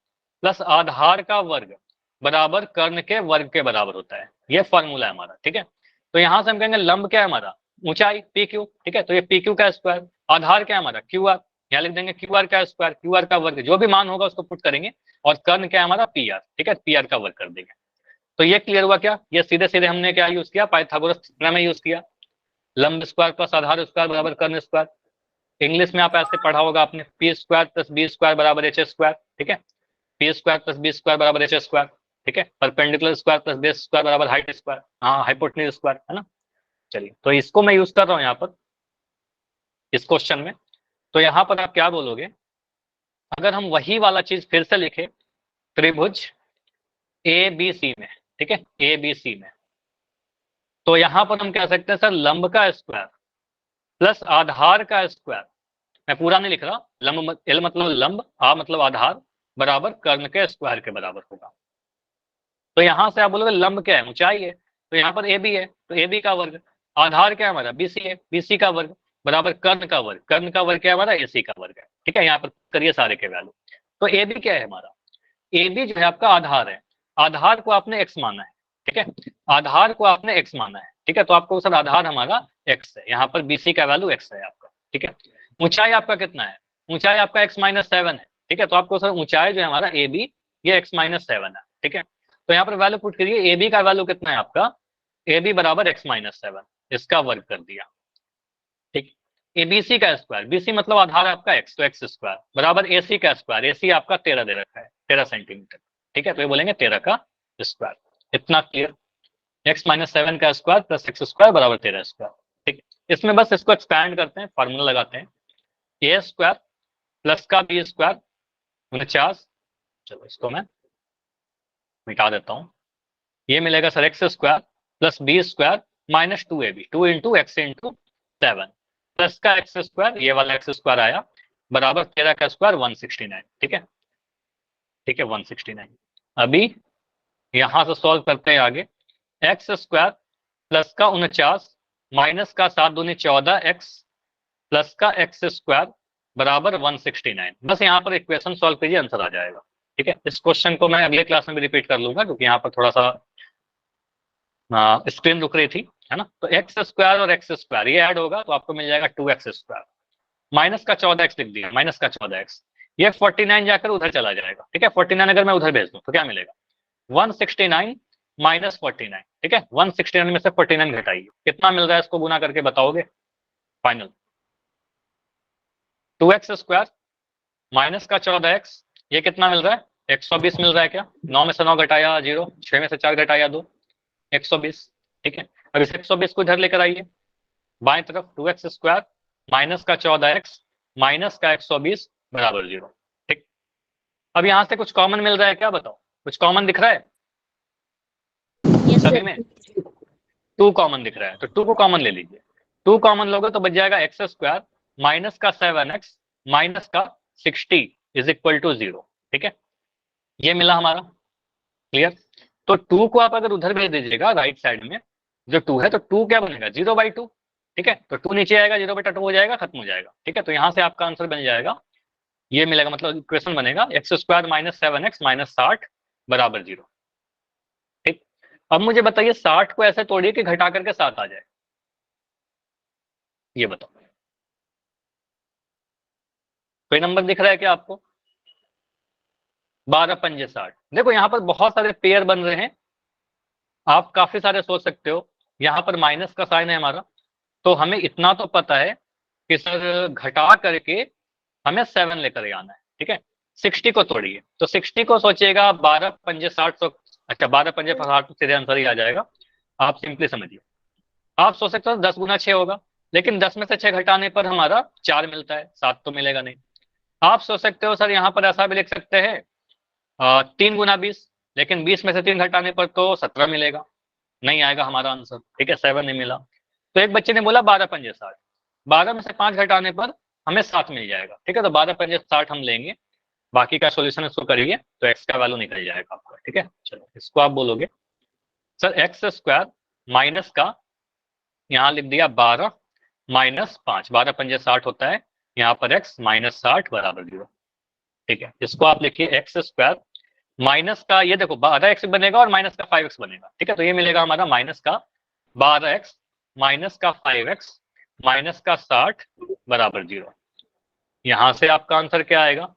प्लस आधार का वर्ग बराबर कर्ण के वर्ग के बराबर होता है, ये फॉर्मूला है हमारा, ठीक है। तो यहां से हम कहेंगे लंब क्या है हमारा, ऊंचाई PQ, ठीक है, तो ये PQ का स्क्वायर, आधार क्या है हमारा QR, यहाँ लिख देंगे QR का स्क्वायर, QR का वर्ग, जो भी मान होगा उसको पुट करेंगे, और कर्ण क्या है हमारा PR, ठीक है, PR का वर्ग कर देंगे। तो ये क्लियर हुआ क्या, ये सीधे सीधे हमने क्या यूज किया, पाइथागोरस प्रमेय यूज किया, लंब स्क्वायर प्लस आधार स्क्वायर बराबर कर्ण स्क्वायर। इंग्लिश में आप ऐसे पढ़ा होगा आपने, P square plus B square बराबर H स्क्वायर, ठीक है, P square plus B square बराबर H स्क्वायर, ठीक है, perpendicular square plus base square बराबर हाइट स्क्वायर, हाँ हाइपोटेन्यूज स्क्वायर, है ना। चलिए, तो इसको मैं यूज कर रहा हूँ यहाँ पर इस क्वेश्चन में। तो यहाँ पर आप क्या बोलोगे, अगर हम वही वाला चीज फिर से लिखे, त्रिभुज ABC में, ठीक है, ABC में, तो यहाँ पर हम कह सकते हैं सर लंब का स्क्वायर प्लस आधार का स्क्वायर, मैं पूरा नहीं लिख रहा, लंब L मतलब लंब, A मतलब आधार, बराबर कर्ण के स्क्वायर के बराबर होगा। तो यहां से आप बोलोगे लंब क्या है, ऊंचाई है, तो यहाँ पर AB है, तो AB का वर्ग, आधार क्या है हमारा BC है, BC का वर्ग बराबर कर्ण का वर्ग, कर्ण का वर्ग क्या है हमारा AC का वर्ग है, ठीक है। यहाँ पर करिए सारे के वैल्यू, तो AB क्या है हमारा, AB जो है आपका आधार है, आधार को आपने x माना है, ठीक है, आधार को आपने x माना है, ठीक है, तो आपको सर आधार हमारा x है, यहाँ पर BC का वैल्यू x है आपका, ठीक है। ऊंचाई आपका कितना है, ऊंचाई आपका x-7 है, ठीक है, तो आपको सर ऊंचाई जो है हमारा AB ये x-7 है, ठीक है। तो यहाँ पर वैल्यू पुट करिए, AB का वैल्यू कितना है आपका, AB बराबर x-7, इसका वर्ग कर दिया, ठीक। ABC का स्क्वायर, BC मतलब आधार आपका x, तो x स्क्वायर बराबर AC का स्क्वायर, AC आपका 13 दे रखा है, 13 सेंटीमीटर, ठीक है, तो ये बोलेंगे 13 का स्क्वायर। इतना क्लियर, x-7 का स्क्वायर प्लस x स्क्वायर बराबर 13 स्क्वायर, ठीक। इसमें बस इसको एक्सपैंड करते हैं, फॉर्मूला लगाते हैं, a स्क्वायर प्लस का B स्क्वायर 49, चलो इसको मैं मिटा देता हूँ, ये मिलेगा sir x square plus B square minus 2AB, 2 into x into 7 plus का x स्क्वायर, ये वाला x स्क्वायर आया बराबर 13 का स्क्वायर 169, ठीक है, ठीक है 169। अभी यहां से सॉल्व करते हैं आगे, x स्क्वायर प्लस का 49 माइनस का 7 दूनी 14x प्लस का x स्क्वायर बराबर 169, बस यहाँ पर इक्वेशन सॉल्व कीजिए, आंसर आ जाएगा, ठीक है, इस क्वेश्चन को मैं अगले क्लास में भी रिपीट कर लूंगा क्योंकि यहाँ पर थोड़ा सा स्क्रीन रुक रही थी, है ना। तो एक्स स्क्वायर और एक्स स्क्वायर ये ऐड होगा तो आपको मिल जाएगा 2x स्क्वायर, माइनस का 14x लिख दिया, माइनस का 14x, ये 49 जाकर उधर चला जाएगा। ठीक है, 49 अगर मैं उधर भेज दूं तो क्या मिलेगा, 169 माइनस 49। ठीक है, 169 में से 49 घटाइए, कितना मिल रहा है इसको गुना करके बताओगे फाइनल। 2x स्क्वायर माइनस का 14x, ये कितना मिल रहा है, 120 मिल रहा है क्या, 9 में से 9 घटाया 0, 6 में से 4 घटाया 2, 120। ठीक है, अब इस 120 को इधर लेकर आइए बाएं तरफ, 2x स्क्वायर माइनस का 14x माइनस का 120 बराबर 0। ठीक, अब यहां से कुछ कॉमन मिल रहा है क्या, बताओ, कुछ कॉमन दिख रहा है सभी में, 2 कॉमन दिख रहा है तो 2 को कॉमन ले लीजिए, 2 कॉमन लोगे तो बच जाएगा एक्स स्क्वायर माइनस का 7x माइनस का 60 इज इक्वल टू 0। ठीक है, ये मिला हमारा, क्लियर। तो 2 को आप अगर उधर भेज दीजिएगा राइट साइड में, जो 2 है तो 2 क्या बनेगा, 0/2। ठीक है, तो 2 नीचे आएगा, 0/2 हो जाएगा, खत्म हो जाएगा। ठीक है, तो यहां से आपका आंसर बन जाएगा, ये मिलेगा, मतलब इक्वेशन बनेगा x square minus 7x minus 60 बराबर 0। ठीक, अब मुझे बताइए 60 को ऐसे तोड़िए कि घटा करके 7 आ जाए, ये बताओ, कोई नंबर दिख रहा है क्या आपको, 12 पंजे 60। देखो यहाँ पर बहुत सारे पेयर बन रहे हैं, आप काफी सारे सोच सकते हो, यहाँ पर माइनस का साइन है हमारा, तो हमें इतना तो पता है कि सर घटा करके हमें 7 लेकर आना है। ठीक है, 60 को तोड़िए, तो 60 को सोचिएगा 12 पंजे 60, तो अच्छा 12 पंजे 60 तो सीधे आंसर ही आ जाएगा। आप सिंपली समझिए, आप सोच सकते हो 10 गुना 6 होगा, लेकिन 10 में से 6 घटाने पर हमारा 4 मिलता है, 7 तो मिलेगा नहीं। आप सोच सकते हो सर यहाँ पर ऐसा भी लिख सकते हैं 3 गुना 20, लेकिन 20 में से 3 घटाने पर तो 17 मिलेगा, नहीं आएगा हमारा आंसर। ठीक है, 7 नहीं मिला। तो एक बच्चे ने बोला 12 पंजे 60, 12 में से 5 घटाने पर हमें 7 मिल जाएगा। ठीक है, तो 12 पंजे 60 हम लेंगे, बाकी का सोल्यूशन इसको करिए तो एक्स का वैल्यू निकल जाएगा आपका। ठीक है, चलो इसको आप बोलोगे सर एक्स स्क्वायर माइनस का, यहाँ लिख दिया 12 माइनस 5, 12 पंजे 60 होता है, यहाँ पर x माइनस 60 बराबर 0। ठीक है, इसको आप लिखिए एक्स स्क्वायर माइनस का, ये देखो 12x बनेगा और माइनस का 5x बनेगा। ठीक है, तो ये मिलेगा हमारा माइनस का 12x माइनस का 5x माइनस का 60 बराबर 0। यहां से आपका आंसर क्या आएगा,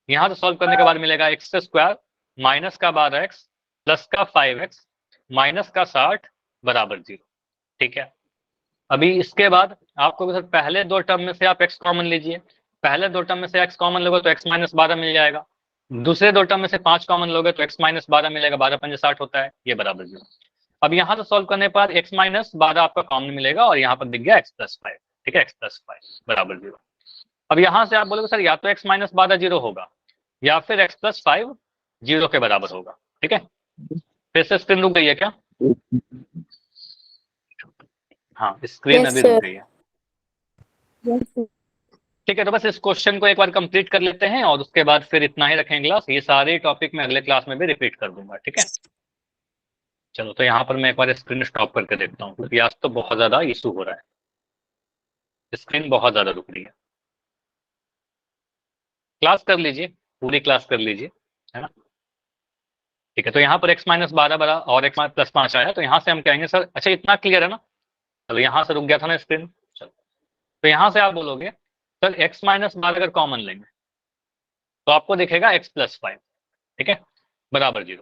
यहां से सॉल्व करने के बाद मिलेगा एक्स स्क्वायर माइनस का 12x प्लस का 5x माइनस का 60 बराबर 0। ठीक है, अभी इसके बाद आपको सर पहले 2 टर्म में से आप x कॉमन लीजिए, पहले 2 टर्म में से x कॉमन लोगे तो x माइनस 12 मिल जाएगा, दूसरे 2 टर्म में से 5 कॉमन लोगे तो x माइनस 12 मिलेगा, 12 पंजे 60 होता है, ये बराबर 0। अब यहाँ से सॉल्व करने पर x माइनस 12 आपका कॉमन मिलेगा और यहाँ पर दिख गया x प्लस 5। ठीक है, x प्लस 5 बराबर 0। अब यहाँ से आप बोलोगे सर या तो x माइनस 12 0 होगा या फिर x प्लस 5 0 के बराबर होगा। ठीक है, फिर से स्क्रीन रुक गई है क्या, हाँ स्क्रीन Yes, अभी sir. रुक गई है। ठीक है, तो बस इस क्वेश्चन को एक बार कंप्लीट कर लेते हैं और उसके बाद फिर इतना ही रखेंगे क्लास, ये सारे टॉपिक मैं अगले क्लास में भी रिपीट कर दूंगा। ठीक है, चलो तो यहाँ पर मैं एक बार स्क्रीन स्टॉप करके देखता हूँ क्योंकि आज तो बहुत ज्यादा इशू हो रहा है, स्क्रीन बहुत ज्यादा रुक रही है। क्लास कर लीजिए, पूरी क्लास कर लीजिए, है ना। ठीक है, तो यहाँ पर x माइनस 12 बड़ा और x प्लस 5 आया, तो यहाँ से हम कहेंगे सर, अच्छा इतना क्लियर है ना, चलो यहाँ से रुक गया था ना स्क्रीन, चलो तो यहाँ से आप बोलोगे सर x माइनस 12 अगर कॉमन लेंगे तो आपको दिखेगा x प्लस 5। ठीक है, बराबर 0,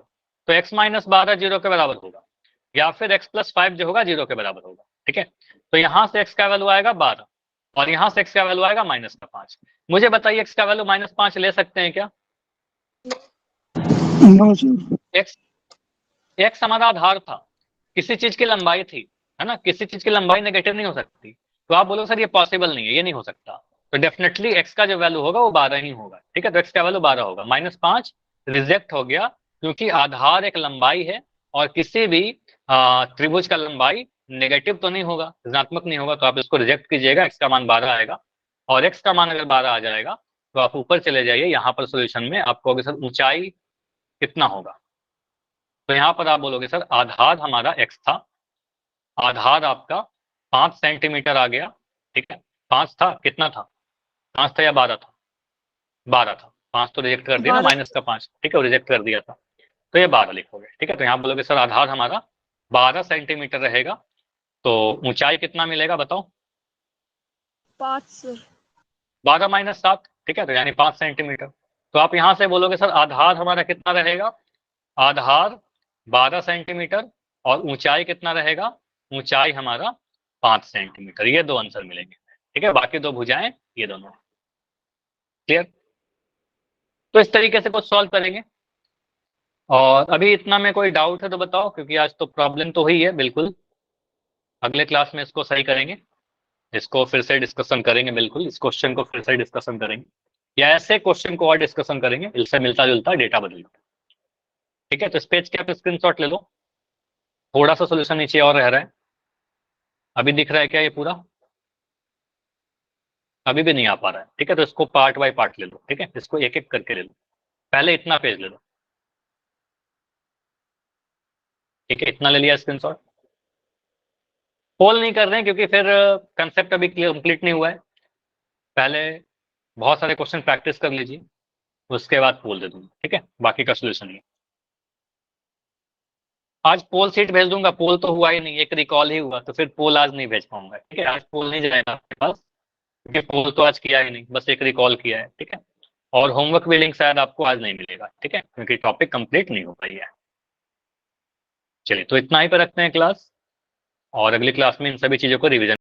तो x माइनस 12 0 के बराबर होगा या फिर x प्लस 5 जो होगा 0 के बराबर होगा। ठीक है, तो यहाँ से x का वैल्यू आएगा 12 और यहाँ से x का वैल्यू आएगा माइनस का 5। मुझे बताइए x का वैल्यू माइनस 5 ले सकते हैं क्या, नो सर। x हमारा आधार था, किसी चीज की लंबाई थी, है ना, किसी चीज की लंबाई नेगेटिव नहीं हो सकती, तो आप बोलोगे सर ये पॉसिबल नहीं है, ये नहीं हो सकता, तो डेफिनेटली x का जो वैल्यू होगा वो 12 ही होगा। ठीक है, तो x का वैल्यू 12 होगा, माइनस 5 रिजेक्ट हो गया क्योंकि आधार एक लंबाई है और किसी भी त्रिभुज का लंबाई नेगेटिव तो नहीं होगा, ऋणात्मक नहीं होगा, तो आप इसको रिजेक्ट कीजिएगा, x का मान 12 आएगा और x का मान अगर 12 आ जाएगा तो आप ऊपर चले जाइए, यहाँ पर सोल्यूशन में आपको अगर सर ऊंचाई कितना होगा, तो यहाँ पर आप बोलोगे सर आधार हमारा x था, आधार आपका 5 सेंटीमीटर आ गया। ठीक है, 5 था, कितना था, 5 था या 12 था, 12 था। 5 तो रिजेक्ट कर दिया ना, माइनस का 5, ठीक है, वो रिजेक्ट कर दिया था, तो ये 12 लिखोगे, ठीक है। तो यहाँ बोलोगे सर आधार हमारा 12 सेंटीमीटर रहेगा, तो ऊंचाई कितना मिलेगा बताओ? 5 सर। 12 माइनस 7, ठीक है, तो यानी 5 सेंटीमीटर। तो आप यहाँ से बोलोगे सर आधार हमारा कितना रहेगा? आधार 12 सेंटीमीटर और ऊंचाई कितना रहेगा? ऊंचाई हमारा 5 सेंटीमीटर। ये दो आंसर मिलेंगे, ठीक है। बाकी दो भुजाएं ये दोनों। क्लियर? तो इस तरीके से कुछ सॉल्व करेंगे। और अभी इतना में कोई डाउट है तो बताओ, क्योंकि आज तो प्रॉब्लम तो हुई है बिल्कुल। अगले क्लास में इसको सही करेंगे, इसको फिर से डिस्कशन करेंगे, बिल्कुल इस क्वेश्चन को फिर से डिस्कशन करेंगे, या ऐसे क्वेश्चन को और डिस्कशन करेंगे, इससे मिलता जुलता डेटा बदल। ठीक है, तो इस पेज के आप स्क्रीनशॉट ले लो। थोड़ा सा सोल्यूशन नीचे और रह रहा है, अभी दिख रहा है क्या ये पूरा? अभी भी नहीं आ पा रहा है, ठीक है, तो इसको पार्ट बाय पार्ट ले लो, ठीक है, इसको एक एक करके ले लो। पहले इतना पेज ले लो, ठीक है, इतना ले लिया स्क्रीनशॉट। पोल नहीं कर रहे हैं क्योंकि फिर कंसेप्ट अभी कंप्लीट नहीं हुआ है। पहले बहुत सारे क्वेश्चन प्रैक्टिस कर लीजिए, उसके बाद पोल दे दूंगा, ठीक है, बाकी का सोल्यूशन नहीं। आज पोल सीट भेज दूंगा, पोल तो हुआ ही नहीं, एक रिकॉल ही हुआ, तो फिर पोल आज नहीं भेज पाऊंगा, ठीक है, आज पोल नहीं जाएगा आपके पास, क्योंकि पोल तो आज किया ही नहीं, बस एक रिकॉल किया है, ठीक है। और होमवर्क भी लिंक शायद आपको आज नहीं मिलेगा, ठीक है, क्योंकि टॉपिक कंप्लीट नहीं हो पाई है। चलिए, तो इतना ही पर रखते हैं क्लास, और अगली क्लास में इन सभी चीजों को रिवीजन